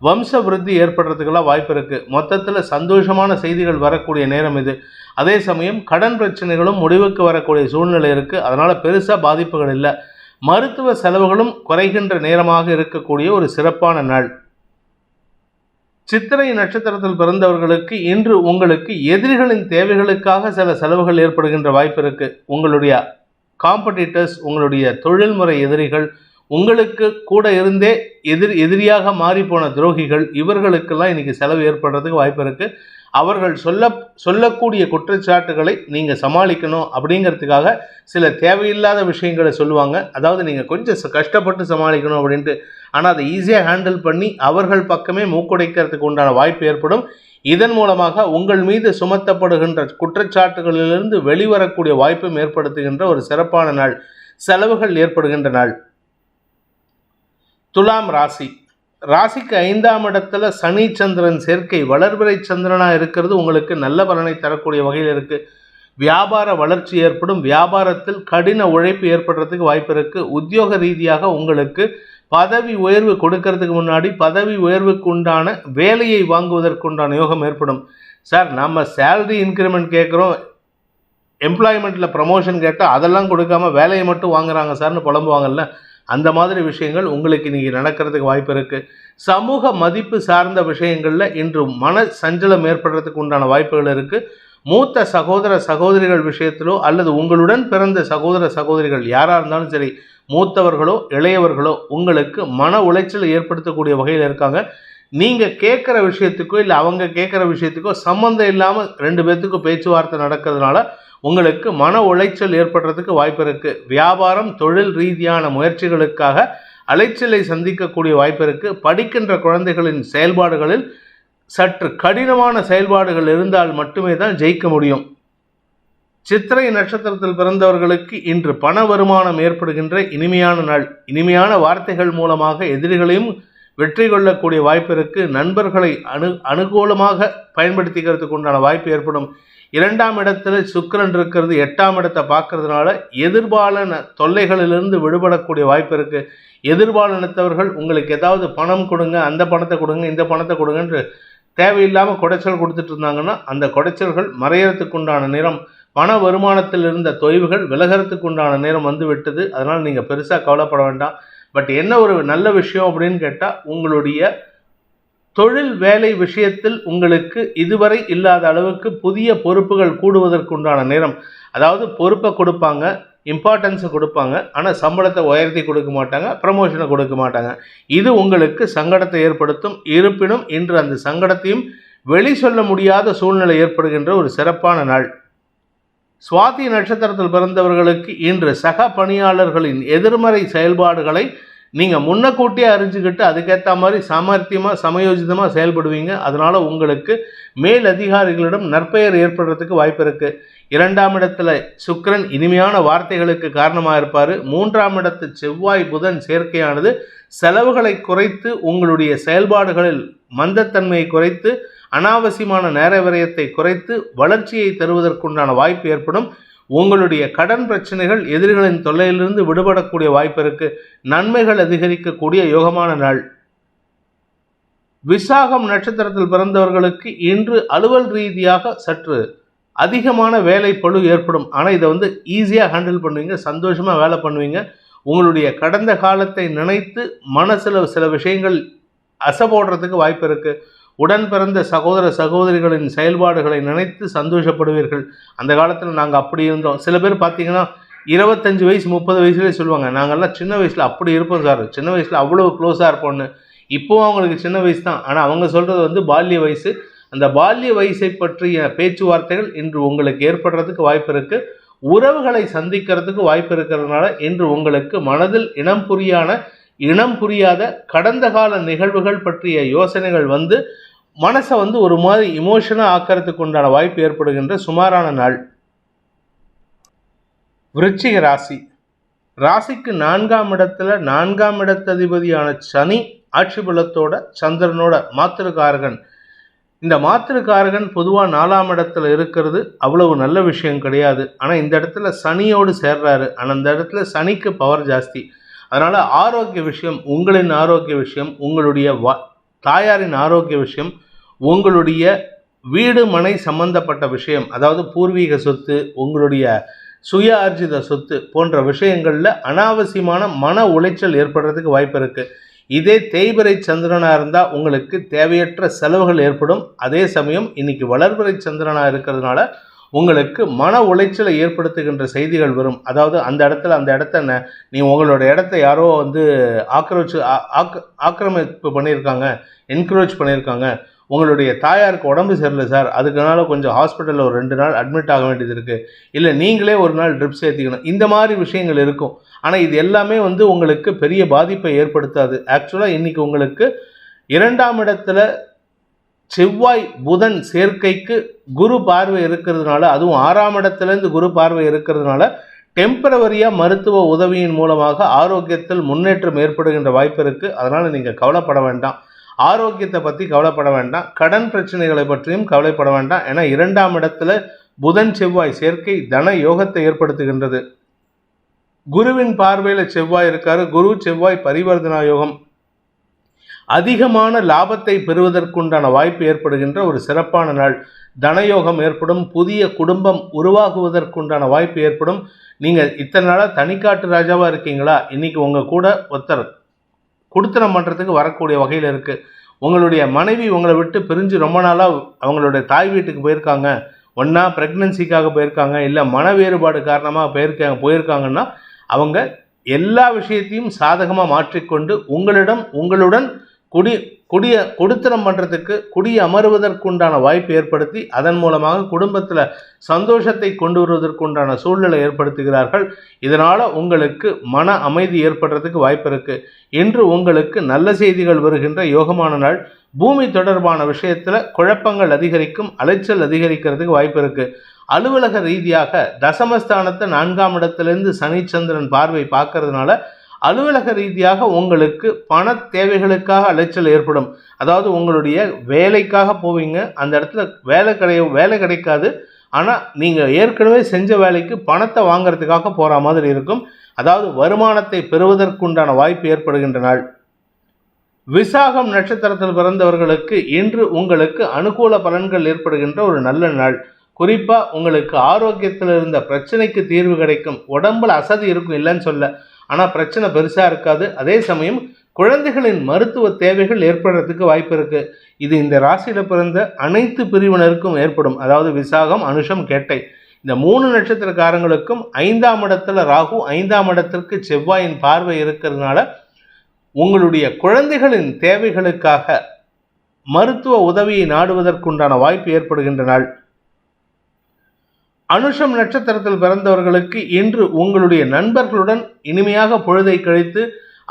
வம்ச விருத்தி ஏற்படுறதுக்கெல்லாம் வாய்ப்பு இருக்குது. மொத்தத்தில் சந்தோஷமான செய்திகள் வரக்கூடிய நேரம் இது. அதே சமயம் கடன் பிரச்சனைகளும் முடிவுக்கு வரக்கூடிய சூழ்நிலை இருக்குது. அதனால் பெருசாக பாதிப்புகள் இல்லை. மருத்துவ செலவுகளும் குறைகின்ற நேரமாக இருக்கக்கூடிய ஒரு சிறப்பான நாள். சித்திரை நட்சத்திரத்தில் பிறந்தவர்களுக்கு இன்று உங்களுக்கு எதிரிகளின் தேவைகளுக்காக சில செலவுகள் ஏற்படுகின்ற வாய்ப்பு இருக்குது. உங்களுடைய காம்படிட்டர்ஸ், உங்களுடைய தொழில்முறை எதிரிகள், உங்களுக்கு கூட இருந்தே எதிரியாக மாறிப்போன துரோகிகள், இவர்களுக்கெல்லாம் இன்றைக்கி செலவு ஏற்படுறதுக்கு வாய்ப்பு இருக்குது. அவர்கள் சொல்லக்கூடிய குற்றச்சாட்டுகளை நீங்கள் சமாளிக்கணும் அப்படிங்கிறதுக்காக சில தேவையில்லாத விஷயங்களை சொல்லுவாங்க. அதாவது நீங்கள் கொஞ்சம் கஷ்டப்பட்டு சமாளிக்கணும் அப்படின்ட்டு. ஆனால் அதை ஈஸியாக ஹேண்டில் பண்ணி அவர்கள் பக்கமே மூக்குடைக்கிறதுக்கு உண்டான வாய்ப்பு ஏற்படும். இதன் மூலமாக உங்கள் மீது சுமத்தப்படுகின்ற குற்றச்சாட்டுகளிலிருந்து வெளிவரக்கூடிய வாய்ப்பும் ஏற்படுத்துகின்ற ஒரு சிறப்பான நாள். செலவுகள் ஏற்படுகின்ற நாள். துலாம் ராசி. ராசிக்கு 5ஆம் இடத்துல சனி சந்திரன் சேர்க்கை வளர்பிறை சந்திரனாக இருக்கிறது உங்களுக்கு நல்ல பலனை தரக்கூடிய வகையில் இருக்குது. வியாபார வளர்ச்சி ஏற்படும். வியாபாரத்தில் கடின உழைப்பு ஏற்படுறதுக்கு வாய்ப்பு இருக்குது. உத்தியோக ரீதியாக உங்களுக்கு பதவி உயர்வு கொடுக்கறதுக்கு முன்னாடி பதவி உயர்வுக்கு உண்டான வேலையை வாங்குவதற்குண்டான யோகம் ஏற்படும். சார், நம்ம சேலரி இன்க்ரிமெண்ட் கேட்குறோம், எம்ப்ளாய்மெண்ட்டில் ப்ரமோஷன் கேட்டால் அதெல்லாம் கொடுக்காம வேலையை மட்டும் வாங்குறாங்க சார்னு புலம்புவாங்கல்ல, அந்த மாதிரி விஷயங்கள் உங்களுக்கு இன்றைக்கி நடக்கிறதுக்கு வாய்ப்பு இருக்குது. சமூக மதிப்பு சார்ந்த விஷயங்களில் இன்று மன சஞ்சலம் ஏற்படுறதுக்கு உண்டான வாய்ப்புகள் இருக்குது. மூத்த சகோதர சகோதரிகள் விஷயத்திலோ அல்லது உங்களுடன் பிறந்த சகோதர சகோதரிகள் யாராக இருந்தாலும் சரி, மூத்தவர்களோ இளையவர்களோ உங்களுக்கு மன உளைச்சல் ஏற்படுத்தக்கூடிய வகையில் இருக்காங்க. நீங்கள் கேட்குற விஷயத்துக்கோ இல்லை அவங்க கேட்குற விஷயத்துக்கோ சம்மந்தம் இல்லாமல் 2 பேர்த்துக்கும் பேச்சுவார்த்தை நடக்கிறதுனால உங்களுக்கு மன உளைச்சல் ஏற்படுறதுக்கு வாய்ப்பு இருக்குது. வியாபாரம் தொழில் ரீதியான முயற்சிகளுக்காக அலைச்சலை சந்திக்கக்கூடிய வாய்ப்பு இருக்குது. படிக்கின்ற குழந்தைகளின் செயல்பாடுகளில் சற்று கடினமான செயல்பாடுகள் இருந்தால் மட்டுமே தான் ஜெயிக்க முடியும். சித்திரை நட்சத்திரத்தில் பிறந்தவர்களுக்கு இன்று பண வருமானம் ஏற்படுகின்ற இனிமையான நாள். இனிமையான வார்த்தைகள் மூலமாக எதிரிகளையும் வெற்றி கொள்ளக்கூடிய வாய்ப்பு இருக்குது. நண்பர்களை அனுகூலமாக பயன்படுத்திக்கிறதுக்கு உண்டான வாய்ப்பு ஏற்படும். 2ஆம் இடத்துல சுக்கிரன் இருக்கிறது, 8ஆம் இடத்தை பார்க்கறதுனால எதிர்பாலன தொல்லைகளிலிருந்து விடுபடக்கூடிய வாய்ப்பு இருக்குது. எதிர்பாலனத்தவர்கள் உங்களுக்கு ஏதாவது பணம் கொடுங்க, அந்த பணத்தை கொடுங்க, இந்த பணத்தை கொடுங்கன்று தேவையில்லாமல் குடைச்சல் கொடுத்துட்டு இருந்தாங்கன்னா அந்த குடைச்சல்கள் மறையறதுக்கு உண்டான நேரம், பண வருமானத்தில் இருந்த தொய்வுகள் விலகிறதுக்கு உண்டான நேரம் வந்து விட்டது. அதனால் நீங்கள் பெருசாக கவலைப்பட வேண்டாம். பட் என்ன ஒரு நல்ல விஷயம் அப்படின்னு கேட்டால், உங்களுடைய தொழில் வேலை விஷயத்தில் உங்களுக்கு இதுவரை இல்லாத அளவுக்கு புதிய பொறுப்புகள் கூடுவதற்குண்டான நேரம். அதாவது பொறுப்பை கொடுப்பாங்க, இம்பார்ட்டன்ஸை கொடுப்பாங்க, ஆனால் சம்பளத்தை உயர்த்தி கொடுக்க மாட்டாங்க, ப்ரமோஷனை கொடுக்க மாட்டாங்க. இது உங்களுக்கு சங்கடத்தை ஏற்படுத்தும். இருப்பினும் இன்று அந்த சங்கடத்தையும் வெளி சொல்ல முடியாத சூழ்நிலை ஏற்படுகின்ற ஒரு சிறப்பான நாள். சுவாதி நட்சத்திரத்தில் பிறந்தவர்களுக்கு இன்று சக பணியாளர்களின் எதிர்மறை செயல்பாடுகளை நீங்கள் முன்னக்கூட்டியே அறிஞ்சுக்கிட்டு அதுக்கேற்ற மாதிரி சாமர்த்தியமாக சமயோஜிதமாக செயல்படுவீங்க. அதனால் உங்களுக்கு மேல் அதிகாரிகளிடம் நற்பெயர் ஏற்படுறதுக்கு வாய்ப்பு இருக்குது. 2ஆம் இடத்துல சுக்கிரன் இனிமையான வார்த்தைகளுக்கு காரணமாக இருப்பார். 3ஆம் இடத்து செவ்வாய் புதன் சேர்க்கையானது செலவுகளை குறைத்து உங்களுடைய செயல்பாடுகளில் மந்தத்தன்மையை குறைத்து அனாவசியமான நேர விரயத்தை குறைத்து வளர்ச்சியை தருவதற்குண்டான வாய்ப்பு ஏற்படும். உங்களுடைய கடன் பிரச்சனைகள் எதிரிகளின் தொல்லையிலிருந்து விடுபடக்கூடிய வாய்ப்பு இருக்கு. நன்மைகள் அதிகரிக்கக்கூடிய யோகமான நாள். விசாகம் நட்சத்திரத்தில் பிறந்தவர்களுக்கு இன்று அலுவல் ரீதியாக சற்று அதிகமான வேலை பளு ஏற்படும். ஆனால் இதை ஈஸியாக ஹேண்டில் பண்ணுவீங்க, சந்தோஷமாக வேலை பண்ணுவீங்க. உங்களுடைய கடந்த காலத்தை நினைத்து மனசில் சில விஷயங்கள் அசைபோடுறதுக்கு வாய்ப்பு இருக்குது. உடன் பிறந்த சகோதர சகோதரிகளின் செயல்பாடுகளை நினைத்து சந்தோஷப்படுவீர்கள். அந்த காலத்தில் நாங்கள் அப்படி இருந்தோம். சில பேர் பார்த்தீங்கன்னா 25 வயசு 30 வயசுலேயே சொல்லுவாங்க, நாங்கள்லாம் சின்ன வயசில் அப்படி இருப்போம் சார், சின்ன வயசில் அவ்வளோ க்ளோஸாக இருப்போம்னு. இப்போவும் அவங்களுக்கு சின்ன வயசு தான், ஆனால் அவங்க சொல்கிறது பால்ய வயசு. அந்த பால்ய வயசை பற்றிய பேச்சுவார்த்தைகள் இன்று உங்களுக்கு ஏற்படுறதுக்கு வாய்ப்பு இருக்குது. உறவுகளை சந்திக்கிறதுக்கு வாய்ப்பு இருக்கிறதுனால இன்று உங்களுக்கு மனதில் இனம் புரியாத கடந்த கால நிகழ்வுகள் பற்றிய யோசனைகள் மனசை வந்து ஒரு மாதிரி இமோஷனாக ஆக்கிறதுக்கு உண்டான வாய்ப்பு ஏற்படுகின்ற சுமாரான நாள். விருச்சிக ராசி. ராசிக்கு 4ஆம் இடத்துல 4ஆம் இடத்ததிபதியான சனி ஆட்சி பலத்தோட சந்திரனோட மாத்திருக்காரகன். இந்த மாத்திருக்காரகன் பொதுவாக 4ஆம் இடத்துல இருக்கிறது அவ்வளவு நல்ல விஷயம் கிடையாது. ஆனால் இந்த இடத்துல சனியோடு சேர்றாரு. ஆனால் இந்த இடத்துல சனிக்கு பவர் ஜாஸ்தி. அதனால் ஆரோக்கிய விஷயம், உங்களின் ஆரோக்கிய விஷயம், உங்களுடைய தாயாரின் ஆரோக்கிய விஷயம், உங்களுடைய வீடு மனை சம்பந்தப்பட்ட விஷயம், அதாவது பூர்வீக சொத்து, உங்களுடைய சுய ஆர்ஜித சொத்து போன்ற விஷயங்களில் அனாவசியமான மன உளைச்சல் ஏற்படுறதுக்கு வாய்ப்பு இருக்குது. இதே தேய்பிறை சந்திரனாக இருந்தால் உங்களுக்கு தேவையற்ற செலவுகள் ஏற்படும். அதே சமயம் இன்னைக்கு வளர்பிறை சந்திரனாக இருக்கிறதுனால உங்களுக்கு மன உளைச்சலை ஏற்படுத்துகின்ற செய்திகள் வரும். அதாவது அந்த இடத்த நீ உங்களோட இடத்த யாரோ வந்து ஆக்கிரமிப்பு பண்ணியிருக்காங்க, என்கரேஜ் பண்ணியிருக்காங்க, உங்களுடைய தாயாருக்கு உடம்பு சரியில்லை சார், அதுக்குனால கொஞ்சம் ஹாஸ்பிட்டலில் ஒரு 2 நாள் அட்மிட் ஆக வேண்டியது இருக்குது, இல்லை நீங்களே ஒரு நாள் ட்ரிப்ஸ் ஏற்றிக்கணும், இந்த மாதிரி விஷயங்கள் இருக்கும். ஆனால் இது எல்லாமே வந்து உங்களுக்கு பெரிய பாதிப்பை ஏற்படுத்தாது. ஆக்சுவலாக இன்றைக்கி உங்களுக்கு 2ஆம் இடத்துல செவ்வாய் புதன் சேர்க்கைக்கு குரு பார்வை இருக்கிறதுனால, அதுவும் 6ஆம் இடத்துலேருந்து குரு பார்வை இருக்கிறதுனால டெம்பரவரியாக மருத்துவ உதவியின் மூலமாக ஆரோக்கியத்தில் முன்னேற்றம் ஏற்படுகின்ற வாய்ப்பு இருக்குது. அதனால் நீங்கள் கவலைப்பட வேண்டாம். ஆரோக்கியத்தை பற்றி கவலைப்பட வேண்டாம். கடன் பிரச்சனைகளை பற்றியும் கவலைப்பட வேண்டாம். ஏன்னா 2ஆம் இடத்துல புதன் செவ்வாய் சேர்க்கை தன யோகத்தை ஏற்படுத்துகின்றது. குருவின் பார்வையில் செவ்வாய் இருக்காரு. குரு செவ்வாய் பரிவர்த்தனா யோகம், அதிகமான லாபத்தை பெறுவதற்குண்டான வாய்ப்பு ஏற்படுகின்ற ஒரு சிறப்பான நாள். தனயோகம் ஏற்படும். புதிய குடும்பம் உருவாகுவதற்குண்டான வாய்ப்பு ஏற்படும். நீங்கள் இத்தனை நாளாக தனிக்காட்டு ராஜாவாக இருக்கீங்களா, இன்னைக்கு உங்கள் கூட ஒருத்தர் குடுத்தனம் பண்ணுறதுக்கு வரக்கூடிய வகையில் இருக்குது. உங்களுடைய மனைவி உங்களை விட்டு பிரிஞ்சு ரொம்ப நாளாக அவங்களுடைய தாய் வீட்டுக்கு போயிருக்காங்க, ஒன்றா ப்ரெக்னன்சிக்காக போயிருக்காங்க, இல்லை மன வேறுபாடு காரணமாக போயிருக்காங்கன்னா அவங்க எல்லா விஷயத்தையும் சாதகமாக மாற்றிக்கொண்டு உங்களுடன் குடித்தனம் பண்ணுறதுக்கு அமருவதற்குண்டான வாய்ப்பு ஏற்படுத்தி அதன் மூலமாக குடும்பத்தில் சந்தோஷத்தை கொண்டு வருவதற்குண்டான சூழ்நிலை ஏற்படுத்துகிறார்கள். இதனால் உங்களுக்கு மன அமைதி ஏற்படுறதுக்கு வாய்ப்பு இருக்குது. இன்று உங்களுக்கு நல்ல செய்திகள் வருகின்ற யோகமான நாள். பூமி தொடர்பான விஷயத்தில் குழப்பங்கள் அதிகரிக்கும், அலைச்சல் அதிகரிக்கிறதுக்கு வாய்ப்பு இருக்குது. அலுவலக ரீதியாக தசமஸ்தானத்தை 4ஆம் இடத்திலிருந்து சனிச்சந்திரன் பார்வை பார்க்கறதுனால அலுவலக ரீதியாக உங்களுக்கு பண தேவைகளுக்காக அலைச்சல் ஏற்படும். அதாவது உங்களுடைய வேலைக்காக போவீங்க, அந்த இடத்துல வேலை கிடைக்காது. ஆனால் நீங்கள் ஏற்கனவே செஞ்ச வேலைக்கு பணத்தை வாங்கிறதுக்காக போகிற மாதிரி இருக்கும். அதாவது வருமானத்தை பெறுவதற்குண்டான வாய்ப்பு ஏற்படுகின்ற நாள். விசாகம் நட்சத்திரத்தில் பிறந்தவர்களுக்கு இன்று உங்களுக்கு அனுகூல பலன்கள் ஏற்படுகின்ற ஒரு நல்ல நாள். குறிப்பாக உங்களுக்கு ஆரோக்கியத்தில் இருந்த பிரச்சனைக்கு தீர்வு கிடைக்கும். உடம்புல அசதி இருக்கும், இல்லைன்னு சொல்ல, ஆனால் பிரச்சனை பெருசாக இருக்காது. அதே சமயம் குழந்தைகளின் மருத்துவ தேவைகள் ஏற்படுறதுக்கு வாய்ப்பு இருக்குது. இது இந்த ராசியில் பிறந்த அனைத்து பிரிவினருக்கும் ஏற்படும். அதாவது விசாகம், அனுஷம், கேட்டை இந்த 3 நட்சத்திரக்காரங்களுக்கும் 5ஆம் இடத்துல ராகு, 5ஆம் இடத்திற்கு செவ்வாயின் பார்வை இருக்கிறதுனால உங்களுடைய குழந்தைகளின் தேவைகளுக்காக மருத்துவ உதவியை நாடுவதற்குண்டான வாய்ப்பு ஏற்படுகின்ற நாள். அனுஷம் நட்சத்திரத்தில் பிறந்தவர்களுக்கு இன்று உங்களுடைய நண்பர்களுடன் இனிமையாக பொழுதை கழித்து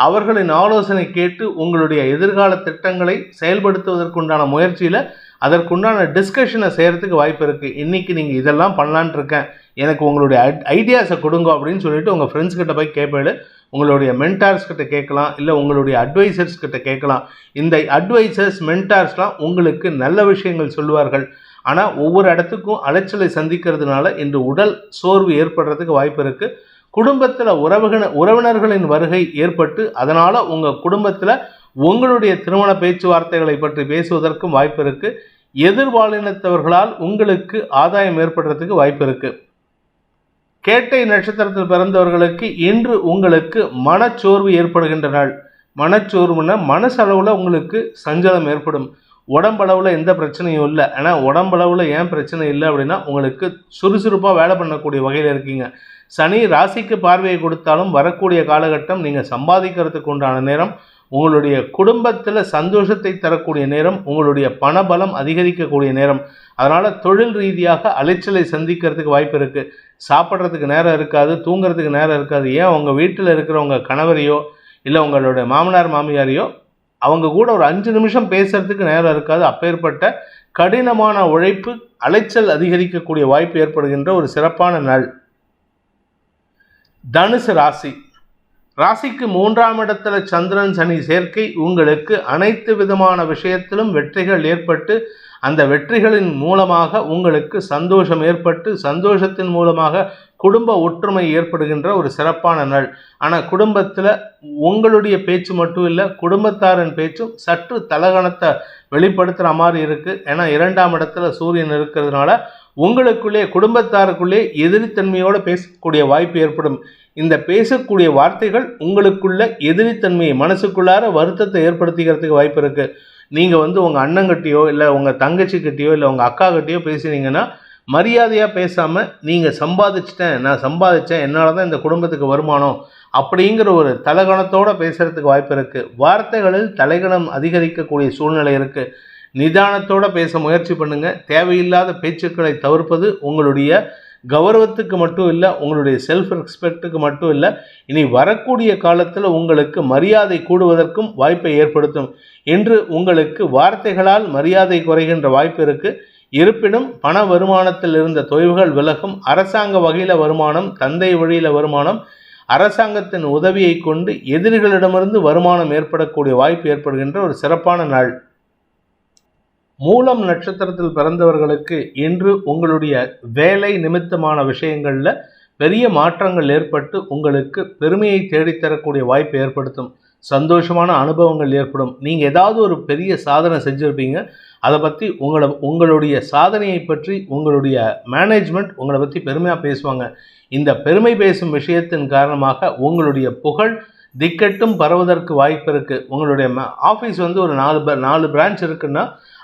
அவர்களின் ஆலோசனை கேட்டு உங்களுடைய எதிர்கால திட்டங்களை செயல்படுத்துவதற்குண்டான முயற்சியில் அதற்குண்டான டிஸ்கஷனை செய்கிறதுக்கு வாய்ப்பு இருக்குது. இன்றைக்கி நீங்கள் இதெல்லாம் பண்ணலான்ட்டு இருக்கேன், எனக்கு உங்களுடைய ஐடியாஸை கொடுங்க அப்படின்னு சொல்லிட்டு உங்கள் ஃப்ரெண்ட்ஸ் கிட்ட போய் கேட்பேடு. உங்களுடைய மென்டார்ஸ் கிட்ட கேட்கலாம், இல்லை உங்களுடைய அட்வைசர்ஸ் கிட்ட கேட்கலாம். இந்த அட்வைசர்ஸ் மென்டார்ஸ்லாம் உங்களுக்கு நல்ல விஷயங்கள் சொல்லுவார்கள். ஆனால் ஒவ்வொரு இடத்துக்கும் அலைச்சலை சந்திக்கிறதுனால இன்று உடல் சோர்வு ஏற்படுறதுக்கு வாய்ப்பு இருக்குது. குடும்பத்தில் உறவினர்களின் வருகை ஏற்பட்டு அதனால் உங்கள் குடும்பத்தில் உங்களுடைய திருமண பேச்சுவார்த்தைகளை பற்றி பேசுவதற்கும் வாய்ப்பு இருக்குது. எதிர்பாலினத்தவர்களால் உங்களுக்கு ஆதாயம் ஏற்படுறதுக்கு வாய்ப்பு இருக்குது. கேட்டை நட்சத்திரத்தில் பிறந்தவர்களுக்கு இன்று உங்களுக்கு மனச்சோர்வு ஏற்படுகின்ற நாள். மனச்சோர்வுன்னா மனசளவில் உங்களுக்கு சஞ்சலம் ஏற்படும். உடம்பளவில் எந்த பிரச்சனையும் இல்லை. ஆனால் உடம்பளவில் ஏன் பிரச்சனை இல்லை அப்படின்னா உங்களுக்கு சுறுசுறுப்பாக வேலை பண்ணக்கூடிய வகையில் இருக்கீங்க. சனி ராசிக்கு பார்வையை கொடுத்தாலும் வரக்கூடிய காலகட்டம் நீங்கள் சம்பாதிக்கிறதுக்கு உண்டான நேரம், உங்களுடைய குடும்பத்தில் சந்தோஷத்தை தரக்கூடிய நேரம், உங்களுடைய பணபலம் அதிகரிக்கக்கூடிய நேரம். அதனால் தொழில் ரீதியாக அலைச்சலை சந்திக்கிறதுக்கு வாய்ப்பு இருக்குது. சாப்பிட்றதுக்கு நேரம் இருக்காது, தூங்குறதுக்கு நேரம் இருக்காது. ஏன் உங்கள் வீட்டில் இருக்கிறவங்க கணவரையோ இல்லை உங்களுடைய மாமனார் மாமியாரையோ அவங்க கூட ஒரு 5 நிமிஷம் பேசுறதுக்கு நேரம் இருக்காது. அப்பேற்பட்ட கடினமான உழைப்பு, அலைச்சல் அதிகரிக்கக்கூடிய வாய்ப்பு ஏற்படுகின்ற ஒரு சிறப்பான நாள். தனுசு ராசி. ராசிக்கு 3ஆம் இடத்துல சந்திரன் சனி சேர்க்கை உங்களுக்கு அனைத்து விதமான விஷயத்திலும் வெற்றிகள் ஏற்பட்டு, அந்த வெற்றிகளின் மூலமாக உங்களுக்கு சந்தோஷம் ஏற்பட்டு, சந்தோஷத்தின் மூலமாக குடும்ப ஒற்றுமை ஏற்படுகின்ற ஒரு சிறப்பான நாள். ஆனால் குடும்பத்தில் உங்களுடைய பேச்சு மட்டும் இல்லை, குடும்பத்தாரின் பேச்சும் சற்று தலகணத்தை வெளிப்படுத்துகிற மாதிரி இருக்குது. ஏன்னா 2ஆம் இடத்துல சூரியன் இருக்கிறதுனால உங்களுக்குள்ளே, குடும்பத்தாருக்குள்ளே எதிரித்தன்மையோடு பேசக்கூடிய வாய்ப்பு ஏற்படும். இந்த பேசக்கூடிய வார்த்தைகள் உங்களுக்குள்ள எதிரித்தன்மையை, மனசுக்குள்ளார வருத்தத்தை ஏற்படுத்திக்கிறதுக்கு வாய்ப்பு இருக்குது. நீங்கள் உங்கள் அண்ணங்கிட்டையோ இல்லை உங்கள் தங்கச்சிக்கிட்டையோ இல்லை உங்கள் அக்கா கிட்டேயோ பேசுனீங்கன்னா மரியாதையாக பேசாமல், நீங்கள் சம்பாதிச்சிட்டேன், நான் சம்பாதிச்சேன், என்னால் தான் இந்த குடும்பத்துக்கு வருமானம் அப்படிங்கிற ஒரு தலகணத்தோடு பேசுகிறதுக்கு வாய்ப்பு இருக்குது. வார்த்தைகளில் தலைகணம் அதிகரிக்கக்கூடிய சூழ்நிலை இருக்குது. நிதானத்தோடு பேச முயற்சி பண்ணுங்கள். தேவையில்லாத பேச்சுக்களை தவிர்ப்பது உங்களுடைய கௌரவத்துக்கு மட்டும் இல்லை, உங்களுடைய செல்ஃப் ரெஸ்பெக்ட்டுக்கு மட்டும் இல்லை, இனி வரக்கூடிய காலத்தில் உங்களுக்கு மரியாதை கூடுவதற்கும் வாய்ப்பை ஏற்படுத்தும். இன்று உங்களுக்கு வார்த்தைகளால் மரியாதை குறைகின்ற வாய்ப்பு இருக்குது. இருப்பினும் பண வருமானத்தில் இருந்த தொய்வுகள் விலகும். அரசாங்க வகையில் வருமானம், தந்தை வழியில் வருமானம், அரசாங்கத்தின் உதவியை கொண்டு எதிரிகளிடமிருந்து வருமானம் ஏற்படக்கூடிய வாய்ப்பு ஏற்படுகின்ற ஒரு சிறப்பான நாள். மூலம் நட்சத்திரத்தில் பிறந்தவர்களுக்கு இன்று உங்களுடைய வேலை நிமித்தமான விஷயங்களில் பெரிய மாற்றங்கள் ஏற்பட்டு உங்களுக்கு பெருமையை தேடித்தரக்கூடிய வாய்ப்பை ஏற்படுத்தும். சந்தோஷமான அனுபவங்கள் ஏற்படும். நீங்கள் ஏதாவது ஒரு பெரிய சாதனை செஞ்சுருப்பீங்க, அதை பற்றி உங்களுடைய சாதனையை பற்றி உங்களுடைய மேனேஜ்மெண்ட் உங்களை பற்றி பெருமையாக பேசுவாங்க. இந்த பெருமை பேசும் விஷயத்தின் காரணமாக உங்களுடைய புகழ் திக்கெட்டும் பரவுவதற்கு வாய்ப்பு இருக்குது. உங்களுடைய ஆஃபீஸ் ஒரு 4 பிரான்ச் இருக்குன்னா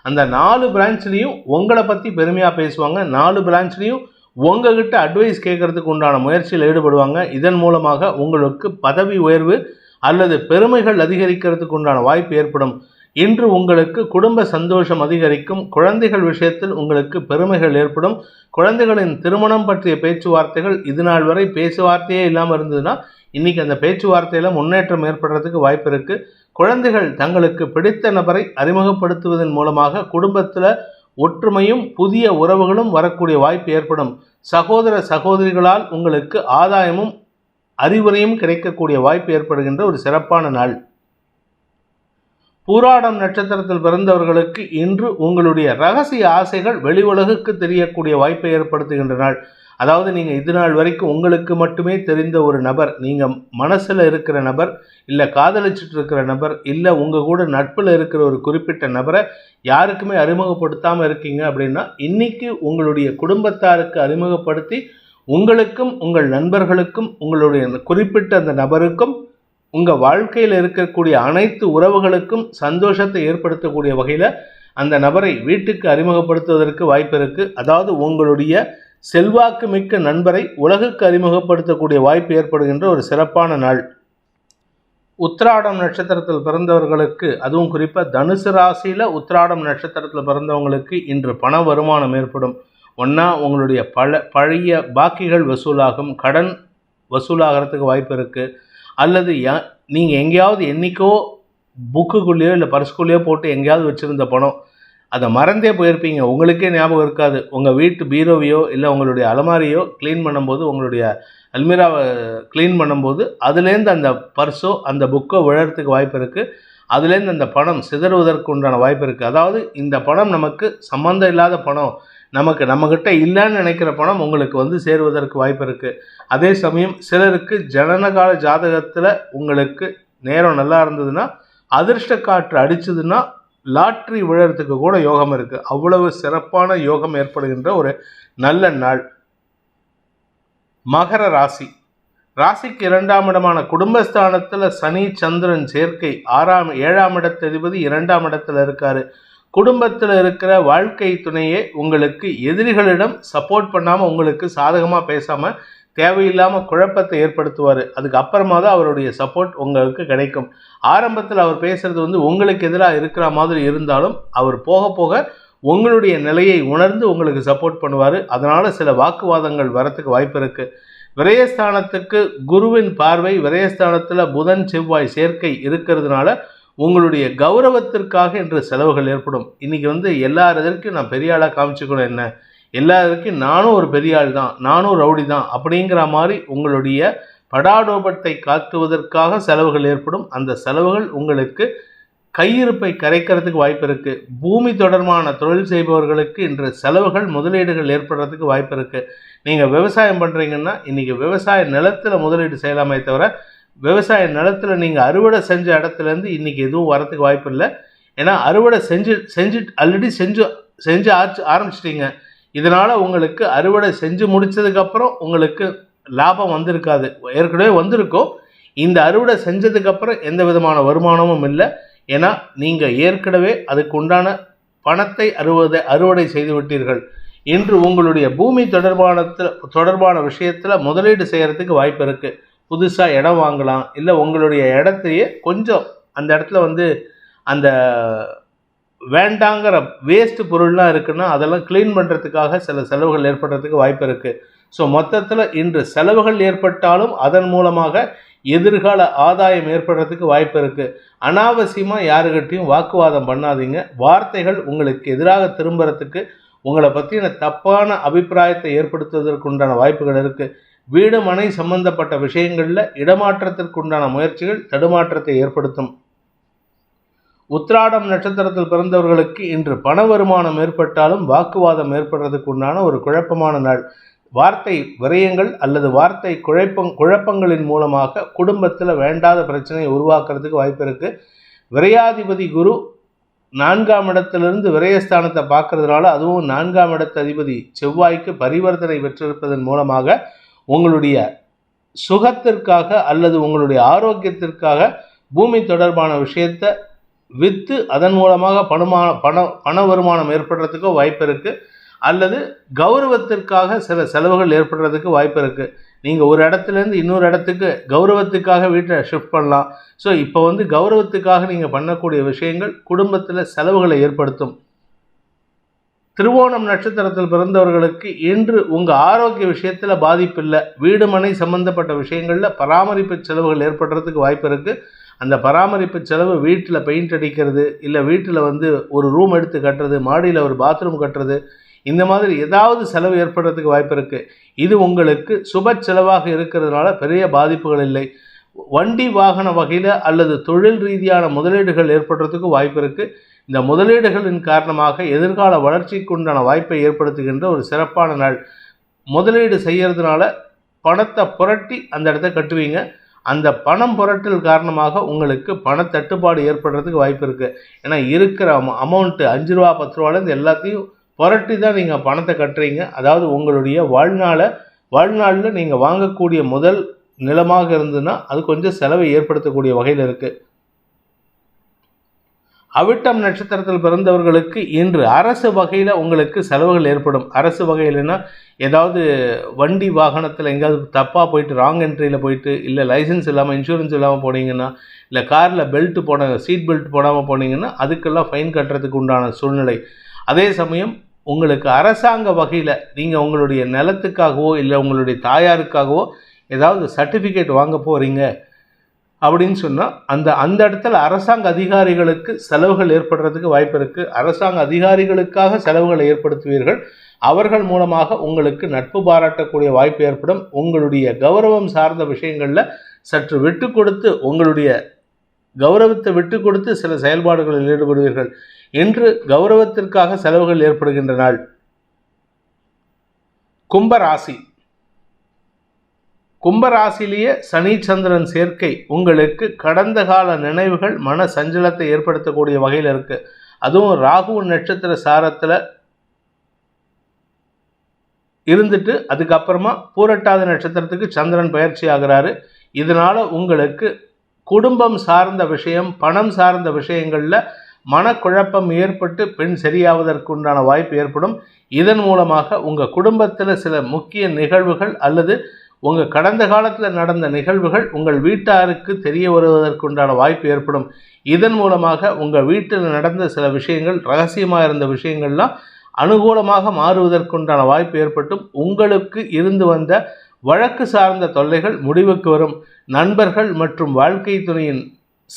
அந்த 4 பிரான்ச்லேயும் உங்களை பற்றி பெருமையாக பேசுவாங்க. 4 பிரான்ச்லேயும் உங்ககிட்ட அட்வைஸ் கேட்கறதுக்கு உண்டான முயற்சியில் ஈடுபடுவாங்க. இதன் மூலமாக உங்களுக்கு பதவி உயர்வு அல்லது பெருமைகள் அதிகரிக்கிறதுக்கு உண்டான வாய்ப்பு ஏற்படும். இன்று உங்களுக்கு குடும்ப சந்தோஷம் அதிகரிக்கும். குழந்தைகள் விஷயத்தில் உங்களுக்கு பெருமைகள் ஏற்படும். குழந்தைகளின் திருமணம் பற்றிய பேச்சுவார்த்தைகள் இது நாள் வரை பேச்சுவார்த்தையே இல்லாமல் இருந்ததுன்னா இன்றைக்கி அந்த பேச்சுவார்த்தையில் முன்னேற்றம் ஏற்படுறதுக்கு வாய்ப்பு இருக்குது. குழந்தைகள் தங்களுக்கு பிடித்த நபரை அறிமுகப்படுத்துவதன் மூலமாக குடும்பத்தில் ஒற்றுமையும் புதிய உறவுகளும் வரக்கூடிய வாய்ப்பு ஏற்படும். சகோதர சகோதரிகளால் உங்களுக்கு ஆதாயமும் அறிவுரையும் கிடைக்கக்கூடிய வாய்ப்பு ஏற்படுகின்ற ஒரு சிறப்பான நாள். பூராடம் நட்சத்திரத்தில் பிறந்தவர்களுக்கு இன்று உங்களுடைய ரகசிய ஆசைகள் வெளி உலகுக்கு தெரியக்கூடிய வாய்ப்பை ஏற்படுத்துகின்ற நாள். அதாவது நீங்கள் இது நாள் வரைக்கும் உங்களுக்கு மட்டுமே தெரிந்த ஒரு நபர், நீங்கள் மனசில் இருக்கிற நபர், இல்லை காதலிச்சுட்டு இருக்கிற நபர், இல்லை உங்கள் கூட நட்பில் இருக்கிற ஒரு குறிப்பிட்ட நபரை யாருக்குமே அறிமுகப்படுத்தாமல் இருக்கீங்க அப்படின்னா இன்றைக்கி உங்களுடைய குடும்பத்தாருக்கு அறிமுகப்படுத்தி உங்களுக்கும் உங்கள் நண்பர்களுக்கும் உங்களுடைய குறிப்பிட்ட அந்த நபருக்கும் உங்கள் வாழ்க்கையில் இருக்கக்கூடிய அனைத்து உறவுகளுக்கும் சந்தோஷத்தை ஏற்படுத்தக்கூடிய வகையில் அந்த நபரை வீட்டுக்கு அறிமுகப்படுத்துவதற்கு வாய்ப்பு இருக்குது. அதாவது உங்களுடைய செல்வாக்கு மிக்க நண்பரை உலகுக்கு அறிமுகப்படுத்தக்கூடிய வாய்ப்பு ஏற்படுகின்ற ஒரு சிறப்பான நாள். உத்திராடம் நட்சத்திரத்தில் பிறந்தவர்களுக்கு, அதுவும் குறிப்பாக தனுசு ராசியில் உத்திராடம் நட்சத்திரத்தில் பிறந்தவங்களுக்கு இன்று பண வருமானம் ஏற்படும். ஒன்றா உங்களுடைய பழைய பாக்கிகள் வசூலாகும், கடன் வசூலாகிறதுக்கு வாய்ப்பு இருக்குது. அல்லது நீங்கள் எங்கேயாவது என்றைக்கோ புக்குக்குள்ளேயோ இல்லை பர்ஸ்குள்ளேயோ போட்டு எங்கேயாவது வச்சுருந்த பணம் அதை மறந்தே போயிருப்பீங்க, உங்களுக்கே ஞாபகம் இருக்காது. உங்கள் வீட்டு பீரோவையோ இல்லை உங்களுடைய அலமாரியோ க்ளீன் பண்ணும்போது, உங்களுடைய அல்மிராவை க்ளீன் பண்ணும்போது அதுலேருந்து அந்த பர்ஸோ அந்த புக்கோ விழறதுக்கு வாய்ப்பு இருக்குது. அதுலேருந்து அந்த பணம் சிதறுவதற்கு உண்டான வாய்ப்பு இருக்குது. அதாவது இந்த பணம் நமக்கு சம்மந்தம் இல்லாத பணம், நம்மக்கிட்ட இல்லைன்னு நினைக்கிற பணம் உங்களுக்கு சேருவதற்கு வாய்ப்பு இருக்குது. அதே சமயம் சிலருக்கு ஜனனகால ஜாதகத்தில் உங்களுக்கு நேரம் நல்லா இருந்ததுன்னா, அதிர்ஷ்ட காற்று அடிச்சதுன்னா லாட்ரி விழறதுக்கு கூட யோகம் இருக்குது. அவ்வளவு சிறப்பான யோகம் ஏற்படுகின்ற ஒரு நல்ல நாள். மகர ராசி. ராசிக்கு 2ஆம் இடமான குடும்பஸ்தானத்தில் சனி சந்திரன் சேர்க்கை. 7ஆம் இடத்ததிபதி 2ஆம் இடத்துல இருக்காரு. குடும்பத்தில் இருக்கிற வாழ்க்கை துணையே உங்களுக்கு எதிரிகளிடம் சப்போர்ட் பண்ணாமல் உங்களுக்கு சாதகமாக பேசாமல் தேவையில்லாமல் குழப்பத்தை ஏற்படுத்துவார். அதுக்கு அப்புறமா தான் அவருடைய சப்போர்ட் உங்களுக்கு கிடைக்கும். ஆரம்பத்தில் அவர் பேசுகிறது உங்களுக்கு எதிராக இருக்கிற மாதிரி இருந்தாலும் அவர் போக போக உங்களுடைய நிலையை உணர்ந்து உங்களுக்கு சப்போர்ட் பண்ணுவார். அதனால் சில வாக்குவாதங்கள் வரத்துக்கு வாய்ப்பு இருக்குது. விரயஸ்தானத்துக்கு குருவின் பார்வை, விரயஸ்தானத்தில் புதன் செவ்வாய் சேர்க்கை இருக்கிறதுனால உங்களுடைய கௌரவத்திற்காக இன்று செலவுகள் ஏற்படும். இன்றைக்கி எல்லாருக்கும் நான் பெரிய ஆளாக காமிச்சுக்கணும், என்ன எல்லாருக்கும் நானும் ஒரு பெரிய ஆள் தான், நானும் ரவுடி தான் அப்படிங்கிற மாதிரி உங்களுடைய படாடோபத்தை காட்டுவதற்காக செலவுகள் ஏற்படும். அந்த செலவுகள் உங்களுக்கு கையிருப்பை கரைக்கிறதுக்கு வாய்ப்பு இருக்குது. பூமி தொடர்பான தொழில் செய்பவர்களுக்கு இன்று செலவுகள் முதலீடுகள் ஏற்படுறதுக்கு வாய்ப்பு இருக்குது. நீங்கள் விவசாயம் பண்ணுறீங்கன்னா இன்றைக்கி விவசாய நிலத்தில் முதலீடு செய்யலாமே தவிர விவசாய நிலத்தில் நீங்கள் அறுவடை செஞ்ச இடத்துலேருந்து இன்றைக்கி எதுவும் வரத்துக்கு வாய்ப்பு இல்லை. ஏன்னா அறுவடை ஆல்ரெடி செஞ்சு ஆரம்பிச்சிட்டிங்க. இதனால் உங்களுக்கு அறுவடை செஞ்சு முடித்ததுக்கப்புறம் உங்களுக்கு லாபம் வந்திருக்காது, ஏற்கனவே வந்திருக்கும். இந்த அறுவடை செஞ்சதுக்கப்புறம் எந்த விதமான வருமானமும் இல்லை. ஏன்னா நீங்கள் ஏற்கனவே அதுக்கு உண்டான பணத்தை அறுவடை செய்து விட்டீர்கள். இன்று உங்களுடைய பூமி தொடர்பான விஷயத்தில் முதலீடு செய்கிறதுக்கு வாய்ப்பு இருக்குது. புதுசாக இடம் வாங்கலாம், இல்லை உங்களுடைய இடத்தையே கொஞ்சம் அந்த இடத்துல அந்த வேண்டாங்கிற வேஸ்ட்டு பொருள்லாம் இருக்குன்னா அதெல்லாம் க்ளீன் பண்ணுறதுக்காக சில செலவுகள் ஏற்படுறதுக்கு வாய்ப்பு இருக்குது. ஸோ மொத்தத்தில் இன்று செலவுகள் ஏற்பட்டாலும் அதன் மூலமாக எதிர்கால ஆதாயம் ஏற்படுறதுக்கு வாய்ப்பு இருக்குது. அனாவசியமாக யாருக்கிட்டையும் வாக்குவாதம் பண்ணாதீங்க. வார்த்தைகள் உங்களுக்கு எதிராக திரும்புறதுக்கு, உங்களை பற்றின தப்பான அபிப்பிராயத்தை ஏற்படுத்துவதற்குண்டான வாய்ப்புகள் இருக்குது. வீடு மனை சம்பந்தப்பட்ட விஷயங்களில் இடமாற்றத்திற்குண்டான முயற்சிகள் தடுமாற்றத்தை ஏற்படுத்தும். உத்திராடம் நட்சத்திரத்தில் பிறந்தவர்களுக்கு இன்று பண வருமானம் ஏற்பட்டாலும் வாக்குவாதம் ஏற்படுறதுக்கு உண்டான ஒரு குழப்பமான நாள். வார்த்தை விரயங்கள் அல்லது வார்த்தை குழப்பங்களின் மூலமாக குடும்பத்தில் வேண்டாத பிரச்சனையை உருவாக்குறதுக்கு வாய்ப்பு இருக்குது. விரையாதிபதி குரு 4ஆம் இடத்திலிருந்து விரயஸ்தானத்தை பார்க்கறதுனால, அதுவும் 4ஆம் இடத்து அதிபதி செவ்வாய்க்கு பரிவர்த்தனை பெற்றிருப்பதன் மூலமாக உங்களுடைய சுகத்திற்காக அல்லது உங்களுடைய ஆரோக்கியத்திற்காக பூமி தொடர்பான விஷயத்தை விற்று அதன் மூலமாக பண வருமானம் ஏற்படுறதுக்கோ வாய்ப்பு இருக்குது. அல்லது கௌரவத்திற்காக சில செலவுகள் ஏற்படுறதுக்கு வாய்ப்பு இருக்குது. நீங்கள் ஒரு இடத்துலேருந்து இன்னொரு இடத்துக்கு கௌரவத்துக்காக வீட்டை ஷிஃப்ட் பண்ணலாம். ஸோ இப்போ கௌரவத்துக்காக நீங்கள் பண்ணக்கூடிய விஷயங்கள் குடும்பத்தில் செலவுகளை ஏற்படுத்தும். திருவோணம் நட்சத்திரத்தில் பிறந்தவர்களுக்கு இன்று உங்கள் ஆரோக்கிய விஷயத்தில் பாதிப்பு இல்லை. வீடு மனை சம்பந்தப்பட்ட விஷயங்களில் பராமரிப்பு செலவுகள் ஏற்படுறதுக்கு வாய்ப்பு இருக்குது. அந்த பராமரிப்பு செலவு வீட்டில் பெயிண்ட் அடிக்கிறது, இல்லை வீட்டில் ஒரு ரூம் எடுத்து கட்டுறது, மாடியில் ஒரு பாத்ரூம் கட்டுறது, இந்த மாதிரி ஏதாவது செலவு ஏற்படுறதுக்கு வாய்ப்பு இருக்குது. இது உங்களுக்கு சுப செலவாக இருக்கிறதுனால பெரிய பாதிப்புகள் இல்லை. வண்டி வாகன வகையில் அல்லது தொழில் ரீதியான முதலீடுகள் ஏற்படுறதுக்கு வாய்ப்பு இருக்குது. இந்த முதலீடுகளின் காரணமாக எதிர்கால வளர்ச்சிக்கு உண்டான வாய்ப்பை ஏற்படுத்துகின்ற ஒரு சிறப்பான நாள். முதலீடு செய்கிறதுனால பணத்தை புரட்டி அந்த இடத்த கட்டுவீங்க. அந்த பணம் புரட்டல் காரணமாக உங்களுக்கு பணத்தட்டுப்பாடு ஏற்படுறதுக்கு வாய்ப்பு இருக்குது. ஏன்னா இருக்கிற அமௌண்ட்டு 5 ரூபா 10 ரூபாலேருந்து எல்லாத்தையும் புரட்டி தான் நீங்கள் பணத்தை கட்டுறீங்க. அதாவது உங்களுடைய வாழ்நாளில் நீங்கள் வாங்கக்கூடிய முதல் நிலமாக இருந்ததுன்னா அது கொஞ்சம் செலவை ஏற்படுத்தக்கூடிய வகையில் இருக்குது. அவிட்டம் நட்சத்திரத்தில் பிறந்தவர்களுக்கு இன்று அரசு வகையில் உங்களுக்கு செலவுகள் ஏற்படும். அரசு வகையில்னா ஏதாவது வண்டி வாகனத்தில் எங்கேயாவது தப்பாக போயிட்டு ராங் என்ட்ரியில் போயிட்டு, இல்லை லைசன்ஸ் இல்லாமல் இன்சூரன்ஸ் இல்லாமல் போனீங்கன்னா, இல்லை காரில் சீட் பெல்ட் போடாமல் போனீங்கன்னா அதுக்கெல்லாம் ஃபைன் கட்டுறதுக்கு உண்டான சூழ்நிலை. அதே சமயம் உங்களுக்கு அரசாங்க வகையில் நீங்கள் உங்களுடைய நிலத்துக்காகவோ இல்லை உங்களுடைய தாயாருக்காகவோ ஏதாவது சர்டிஃபிகேட் வாங்க போகிறீங்க அப்படின்னு சொன்னால் அந்த இடத்துல அரசாங்க அதிகாரிகளுக்கு செலவுகள் ஏற்படுறதுக்கு வாய்ப்பு இருக்குது. அரசாங்க அதிகாரிகளுக்காக செலவுகளை ஏற்படுத்துவீர்கள். அவர்கள் மூலமாக உங்களுக்கு நட்பு பாராட்டக்கூடிய வாய்ப்பு ஏற்படும். உங்களுடைய கௌரவம் சார்ந்த விஷயங்களில் சற்று விட்டு கொடுத்து, உங்களுடைய கௌரவத்தை விட்டு கொடுத்து சில செயல்பாடுகளில் ஈடுபடுவீர்கள். இன்று கௌரவத்திற்காக செலவுகள் ஏற்படுகின்ற நாள். கும்பராசிலேயே சனி சந்திரன் சேர்க்கை உங்களுக்கு கடந்த கால நினைவுகள் மன சஞ்சலத்தை ஏற்படுத்தக்கூடிய வகையில் இருக்குது. அதுவும் ராகு நட்சத்திர சாரத்தில் இருந்துட்டு அதுக்கப்புறமா பூரட்டாதி நட்சத்திரத்துக்கு சந்திரன் பயிற்சி ஆகிறாரு. இதனால் உங்களுக்கு குடும்பம் சார்ந்த விஷயம், பணம் சார்ந்த விஷயங்களில் மனக்குழப்பம் ஏற்பட்டு பெண் சரியாவதற்குண்டான வாய்ப்பு ஏற்படும். இதன் மூலமாக உங்கள் குடும்பத்தில் சில முக்கிய நிகழ்வுகள் அல்லது உங்கள் கடந்த காலத்தில் நடந்த நிகழ்வுகள் உங்கள் வீட்டாருக்கு தெரிய வருவதற்குண்டான வாய்ப்பு ஏற்படும். இதன் மூலமாக உங்கள் வீட்டில் நடந்த சில விஷயங்கள், ரகசியமாக இருந்த விஷயங்கள்லாம் அனுகூலமாக மாறுவதற்குண்டான வாய்ப்பு ஏற்பட்டும். உங்களுக்கு இருந்து வந்த வழக்கு சார்ந்த தொல்லைகள் முடிவுக்கு வரும். நண்பர்கள் மற்றும் வாழ்க்கை துணையின்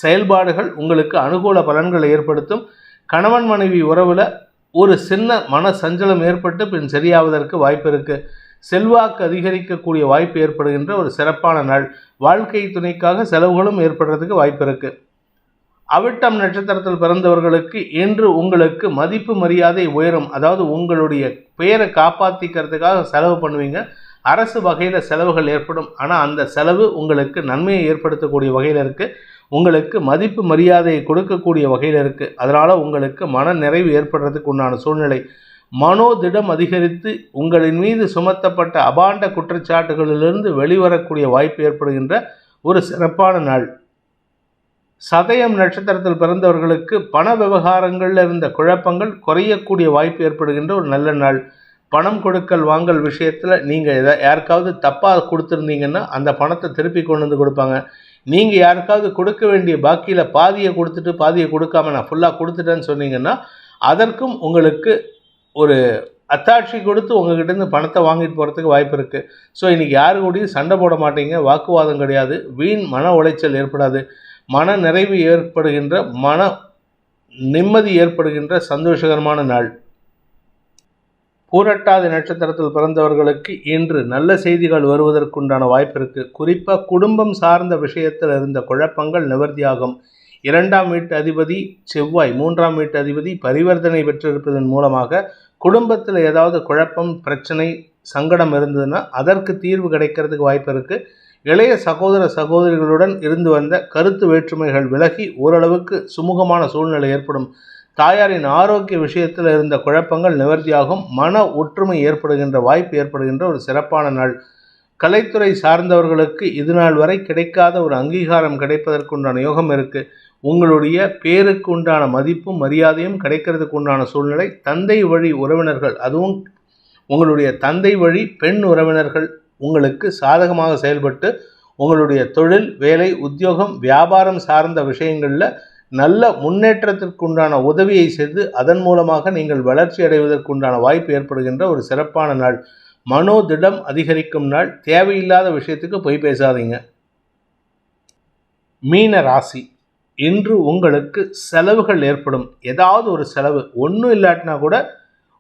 செயல்பாடுகள் உங்களுக்கு அனுகூல பலன்களை ஏற்படுத்தும். கணவன் மனைவி உறவில் ஒரு சின்ன மன சஞ்சலம் ஏற்பட்டு பின் சரியாவதற்கு வாய்ப்பு இருக்குது. செல்வாக்கு அதிகரிக்கக்கூடிய வாய்ப்பு ஏற்படுகின்ற ஒரு சிறப்பான நாள். வாழ்க்கை துணைக்காக செலவுகளும் ஏற்படுறதுக்கு வாய்ப்பு இருக்குது. அவிட்டம் நட்சத்திரத்தில் பிறந்தவர்களுக்கு இன்று உங்களுக்கு மதிப்பு மரியாதை உயரும். அதாவது உங்களுடைய பெயரை காப்பாற்றிக்கிறதுக்காக செலவு பண்ணுவீங்க. அரசு வகையில் செலவுகள் ஏற்படும். ஆனால் அந்த செலவு உங்களுக்கு நன்மையை ஏற்படுத்தக்கூடிய வகையில் இருக்குது. உங்களுக்கு மதிப்பு மரியாதையை கொடுக்கக்கூடிய வகையில் இருக்குது. அதனால் உங்களுக்கு மன நிறைவு ஏற்படுறதுக்கு உண்டான சூழ்நிலை. மனோதிடம் அதிகரித்து உங்களின் மீது சுமத்தப்பட்ட அபாண்ட குற்றச்சாட்டுகளிலிருந்து வெளிவரக்கூடிய வாய்ப்பு ஏற்படுகின்ற ஒரு சிறப்பான நாள். சதயம் நட்சத்திரத்தில் பிறந்தவர்களுக்கு பண விவகாரங்களில் இருந்த குழப்பங்கள் குறையக்கூடிய வாய்ப்பு ஏற்படுகின்ற ஒரு நல்ல நாள். பணம் கொடுக்கல் வாங்கல் விஷயத்தில் நீங்கள் யாருக்காவது தப்பாக கொடுத்துருந்தீங்கன்னா அந்த பணத்தை திருப்பி கொண்டு வந்து கொடுப்பாங்க. நீங்கள் யாருக்காவது கொடுக்க வேண்டிய பாக்கியில் பாதியை கொடுத்துட்டு பாதியை கொடுக்காம நான் ஃபுல்லாக கொடுத்துட்டேன்னு சொன்னீங்கன்னா அதற்கும் உங்களுக்கு ஒரு அத்தாட்சி கொடுத்து உங்ககிட்டேருந்து பணத்தை வாங்கிட்டு போகிறதுக்கு வாய்ப்பு இருக்குது. ஸோ இன்றைக்கி யாரு கூடயும் சண்டை போட மாட்டீங்க, வாக்குவாதம் கிடையாது, வீண் மன உளைச்சல் ஏற்படாது, மன நிறைவு ஏற்படுகின்ற, மன நிம்மதி ஏற்படுகின்ற சந்தோஷகரமான நாள். பூரட்டாதி நட்சத்திரத்தில் பிறந்தவர்களுக்கு இன்று நல்ல செய்திகள் வருவதற்குண்டான வாய்ப்பு இருக்குது. குறிப்பாக குடும்பம் சார்ந்த விஷயத்தில் இருந்த குழப்பங்கள் நிவர்த்தியாகும். 2ஆம் வீட்டு அதிபதி செவ்வாய் 3ஆம் வீட்டு அதிபதி பரிவர்த்தனை பெற்றிருப்பதன் மூலமாக குடும்பத்தில் ஏதாவது குழப்பம், பிரச்சனை, சங்கடம் இருந்ததுன்னா அதற்கு தீர்வு கிடைக்கிறதுக்கு வாய்ப்பு இருக்குது. இளைய சகோதர சகோதரிகளுடன் இருந்து வந்த கருத்து வேற்றுமைகள் விலகி ஓரளவுக்கு சுமூகமான சூழ்நிலை ஏற்படும். தாயாரின் ஆரோக்கிய விஷயத்தில் இருந்த குழப்பங்கள் நிவர்த்தியாகும். மன ஒற்றுமை ஏற்படுகின்ற வாய்ப்பு ஏற்படுகின்ற ஒரு சிறப்பான நாள். கலைத்துறை சார்ந்தவர்களுக்கு இதுநாள் வரை கிடைக்காத ஒரு அங்கீகாரம் கிடைப்பதற்குண்டான யோகம் இருக்குது. உங்களுடைய பேருக்கு உண்டான மதிப்பும் மரியாதையும் கிடைக்கிறதுக்கு உண்டான சூழ்நிலை. தந்தை வழி உறவினர்கள், அதுவும் உங்களுடைய தந்தை வழி பெண் உறவினர்கள் உங்களுக்கு சாதகமாக செயல்பட்டு உங்களுடைய தொழில், வேலை, உத்தியோகம், வியாபாரம் சார்ந்த விஷயங்களில் நல்ல முன்னேற்றத்திற்குண்டான உதவியை செய்து அதன் மூலமாக நீங்கள் வளர்ச்சி அடைவதற்குண்டான வாய்ப்பு ஏற்படுகின்ற ஒரு சிறப்பான நாள். மனோதிடம் அதிகரிக்கும் நாள். தேவையில்லாத விஷயத்துக்கு போய் பேசாதீங்க. மீன ராசி, இன்று உங்களுக்கு செலவுகள் ஏற்படும். ஏதாவது ஒரு செலவு, ஒன்றும் இல்லாட்டினா கூட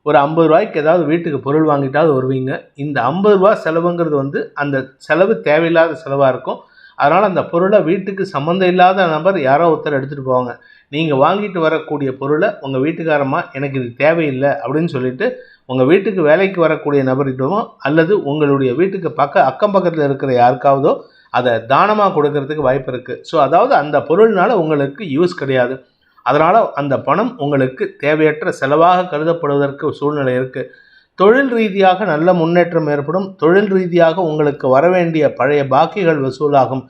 ஒரு 50 ரூபாய்க்கு ஏதாவது வீட்டுக்கு பொருள் வாங்கிட்டாவது வருவீங்க. இந்த 50 ரூபா செலவுங்கிறது அந்த செலவு தேவையில்லாத செலவாக இருக்கும். அதனால் அந்த பொருளை வீட்டுக்கு சம்மந்தம் இல்லாத நபர் யாரோ ஒருத்தர் எடுத்துகிட்டு போவாங்க. நீங்கள் வாங்கிட்டு வரக்கூடிய பொருளை உங்கள் வீட்டுக்காரம்மா எனக்கு இது தேவையில்லை அப்படின்னு சொல்லிட்டு உங்கள் வீட்டுக்கு வேலைக்கு வரக்கூடிய நபரிடமோ அல்லது உங்களுடைய வீட்டுக்கு அக்கம் பக்கத்தில் இருக்கிற யாருக்காவதோ அதை தானமாக கொடுக்கறதுக்கு வாய்ப்பு இருக்குது. ஸோ அதாவது அந்த பொருள்னால உங்களுக்கு யூஸ் கிடையாது. அதனால் அந்த பணம் உங்களுக்கு தேவையற்ற செலவாக கருதப்படுவதற்கு சூழ்நிலை இருக்குது. தொழில் ரீதியாக நல்ல முன்னேற்றம் ஏற்படும். தொழில் ரீதியாக உங்களுக்கு வரவேண்டிய பழைய பாக்கிகள் வசூலாகும்.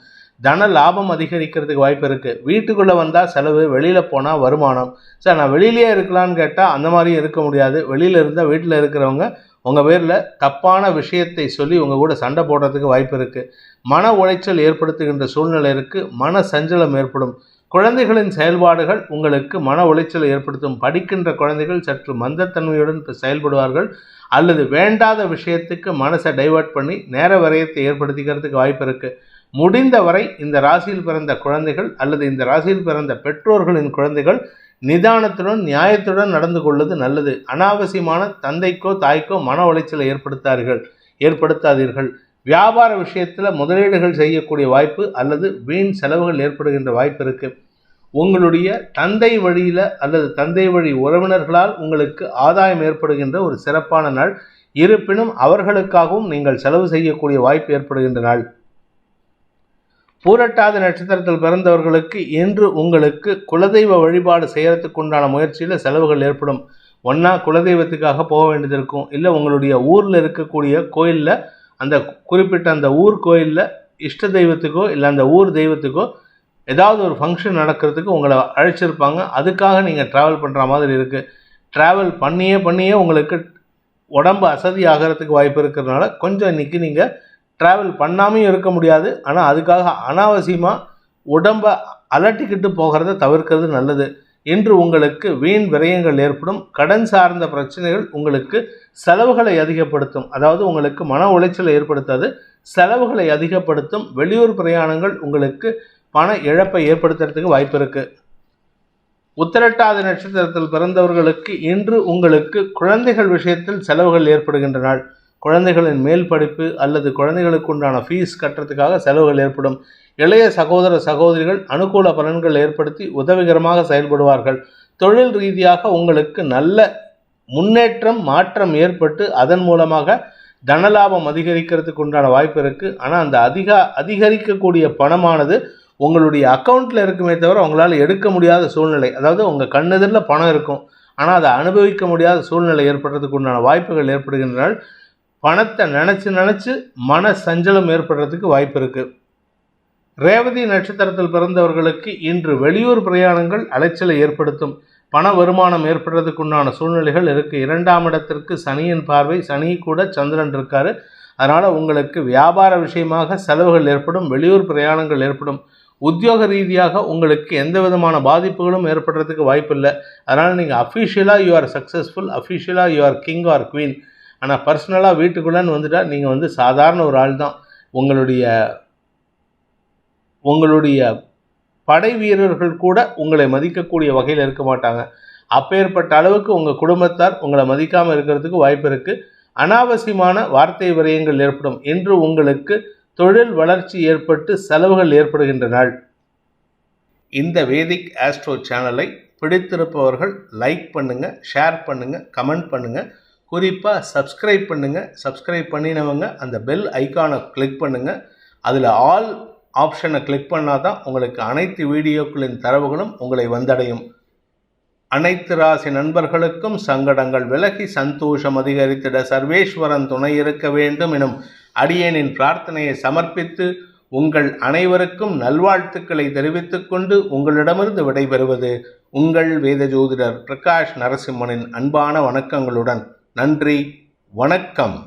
தன லாபம் அதிகரிக்கிறதுக்கு வாய்ப்பு இருக்குது. வீட்டுக்குள்ளே வந்தால் செலவு, வெளியில் போனால் வருமானம். சார் நான் வெளியிலே இருக்கலான்னு கேட்டால் அந்த மாதிரியும் இருக்க முடியாது. வெளியில் இருந்தால் வீட்டில் இருக்கிறவங்க உங்கள் பேரில் தப்பான விஷயத்தை சொல்லி உங்கள் கூட சண்டை போடுறதுக்கு வாய்ப்பு இருக்குது. மன உளைச்சல் ஏற்படுத்துகின்ற சூழ்நிலை இருக்குது. மன சஞ்சலம் ஏற்படும். குழந்தைகளின் செயல்பாடுகள் உங்களுக்கு மன உளைச்சலை ஏற்படுத்தும். படிக்கின்ற குழந்தைகள் சற்று மந்தத்தன்மையுடன் செயல்படுவார்கள் அல்லது வேண்டாத விஷயத்துக்கு மனசை டைவர்ட் பண்ணி நேர விரயத்தை ஏற்படுத்திக்கிறதுக்கு வாய்ப்பு இருக்குது. முடிந்தவரை இந்த ராசியில் பிறந்த குழந்தைகள் அல்லது இந்த ராசியில் பிறந்த பெற்றோர்களின் குழந்தைகள் நிதானத்துடன் நியாயத்துடன் நடந்து கொள்வது நல்லது. அனாவசியமான தந்தைக்கோ தாய்க்கோ மன உளைச்சலை ஏற்படுத்தாதீர்கள். வியாபார விஷயத்தில் முதலீடுகள் செய்யக்கூடிய வாய்ப்பு அல்லது வீண் செலவுகள் ஏற்படுகின்ற வாய்ப்பு இருக்குது. உங்களுடைய தந்தை வழியில் அல்லது தந்தை வழி உறவினர்களால் உங்களுக்கு ஆதாயம் ஏற்படுகின்ற ஒரு சிறப்பான நாள். இருப்பினும் அவர்களுக்காகவும் நீங்கள் செலவு செய்யக்கூடிய வாய்ப்பு ஏற்படுகின்ற நாள். பூரட்டாதி நட்சத்திரத்தில் பிறந்தவர்களுக்கு இன்று உங்களுக்கு குலதெய்வ வழிபாடு செய்யறதுக்கு உண்டான முயற்சியில் செலவுகள் ஏற்படும். ஒன்றா குலதெய்வத்துக்காக போக வேண்டியது இருக்கும். இல்லை உங்களுடைய ஊரில் இருக்கக்கூடிய கோயிலில் அந்த குறிப்பிட்ட அந்த ஊர் கோயிலில் இஷ்ட தெய்வத்துக்கோ இல்லை அந்த ஊர் தெய்வத்துக்கோ ஏதாவது ஒரு ஃபங்க்ஷன் நடக்கிறதுக்கு உங்களை அழைச்சிருப்பாங்க. அதுக்காக நீங்கள் ட்ராவல் பண்ணுற மாதிரி இருக்குது. ட்ராவல் பண்ணியே உங்களுக்கு உடம்பு அசதி ஆகிறதுக்கு வாய்ப்பு இருக்கிறதுனால கொஞ்சம் இன்றைக்கி நீங்கள் ட்ராவல் பண்ணாமையும் இருக்க முடியாது. ஆனால் அதுக்காக அனாவசியமாக உடம்பை அலட்டிக்கிட்டு போகிறத தவிர்க்கிறது நல்லது. இன்று உங்களுக்கு வீண் விரயங்கள் ஏற்படும். கடன் சார்ந்த பிரச்சனைகள் உங்களுக்கு செலவுகளை அதிகப்படுத்தும். அதாவது உங்களுக்கு மன உளைச்சலை ஏற்படுத்தாது, செலவுகளை அதிகப்படுத்தும். வெளியூர் பிரயாணங்கள் உங்களுக்கு பண இழப்பை ஏற்படுத்துறதுக்கு வாய்ப்பு இருக்குது. உத்திரட்டாதி நட்சத்திரத்தில் பிறந்தவர்களுக்கு இன்று உங்களுக்கு குழந்தைகள் விஷயத்தில் செலவுகள் ஏற்படுகின்ற நாள். குழந்தைகளின் மேல் படிப்பு அல்லது குழந்தைகளுக்கு உண்டான ஃபீஸ் கட்டுறதுக்காக செலவுகள் ஏற்படும். இளைய சகோதர சகோதரிகள் அனுகூல பலன்கள் ஏற்படுத்தி உதவிகரமாக செயல்படுவார்கள். தொழில் ரீதியாக உங்களுக்கு நல்ல முன்னேற்றம் மாற்றம் ஏற்பட்டு அதன் மூலமாக தனலாபம் அதிகரிக்கிறதுக்கு உண்டான வாய்ப்பு இருக்குது. ஆனால் அந்த அதிகரிக்கக்கூடிய பணமானது உங்களுடைய அக்கௌண்ட்டில் இருக்குமே தவிர உங்களால் எடுக்க முடியாத சூழ்நிலை, அதாவது உங்கள் கண்ணெதிரில் பணம் இருக்கும் ஆனால் அதை அனுபவிக்க முடியாத சூழ்நிலை ஏற்படுறதுக்கு உண்டான வாய்ப்புகள் ஏற்படுகின்றனால் பணத்தை நினச்சி மன சஞ்சலம் ஏற்படுறதுக்கு வாய்ப்பு இருக்குது. ரேவதி நட்சத்திரத்தில் பிறந்தவர்களுக்கு இன்று வெளியூர் பிரயாணங்கள் அலைச்சலை ஏற்படுத்தும். பண வருமானம் ஏற்படுறதுக்கு உண்டான சூழ்நிலைகள் இருக்குது. 2ஆம் இடத்திற்கு சனியின் பார்வை, சனி கூட சந்திரன் இருக்காரு. அதனால் உங்களுக்கு வியாபார விஷயமாக செலவுகள் ஏற்படும், வெளியூர் பிரயாணங்கள் ஏற்படும். உத்தியோக ரீதியாக உங்களுக்கு எந்த விதமான பாதிப்புகளும் ஏற்படுறதுக்கு வாய்ப்பு இல்லை. அதனால் நீங்கள் அஃபிஷியலாக யூ ஆர் சக்ஸஸ்ஃபுல், அஃபிஷியலாக you are king or queen. ஆனால் பர்சனலாக வீட்டுக்குள்ளேன்னு வந்துட்டால் நீங்கள் சாதாரண ஒரு ஆள் தான். உங்களுடைய படை வீரர்கள் கூட உங்களை மதிக்கக்கூடிய வகையில் இருக்க மாட்டாங்க. அப்பேற்பட்ட அளவுக்கு உங்கள் குடும்பத்தார் உங்களை மதிக்காமல் இருக்கிறதுக்கு வாய்ப்பு இருக்குது. அனாவசியமான வார்த்தை விரயங்கள் ஏற்படும். இன்று உங்களுக்கு தொழில் வளர்ச்சி ஏற்பட்டு செலவுகள் ஏற்படுகின்ற நாள். இந்த வேதிக் ஆஸ்ட்ரோ சேனலை பிடித்திருப்பவர்கள் லைக் பண்ணுங்கள், ஷேர் பண்ணுங்கள், கமெண்ட் பண்ணுங்கள். குறிப்பாக சப்ஸ்கிரைப் பண்ணுங்கள். சப்ஸ்கிரைப் பண்ணினவங்க அந்த பெல் ஐக்கானை கிளிக் பண்ணுங்கள். அதில் ஆல் ஆப்ஷனை கிளிக் பண்ணால் தான் உங்களுக்கு அனைத்து வீடியோக்களின் தரவுகளும் உங்களை வந்தடையும். அனைத்து ராசி நண்பர்களுக்கும் சங்கடங்கள் விலகி சந்தோஷம் அதிகரித்திட சர்வேஸ்வரன் துணை இருக்க வேண்டும் எனும் அடியேனின் பிரார்த்தனையை சமர்ப்பித்து உங்கள் அனைவருக்கும் நல்வாழ்த்துக்களை தெரிவித்துக் கொண்டு உங்களிடமிருந்து விடைபெறுவது உங்கள் வேத ஜோதிடர் பிரகாஷ் நரசிம்மனின் அன்பான வணக்கங்களுடன். நன்றி, வணக்கம்.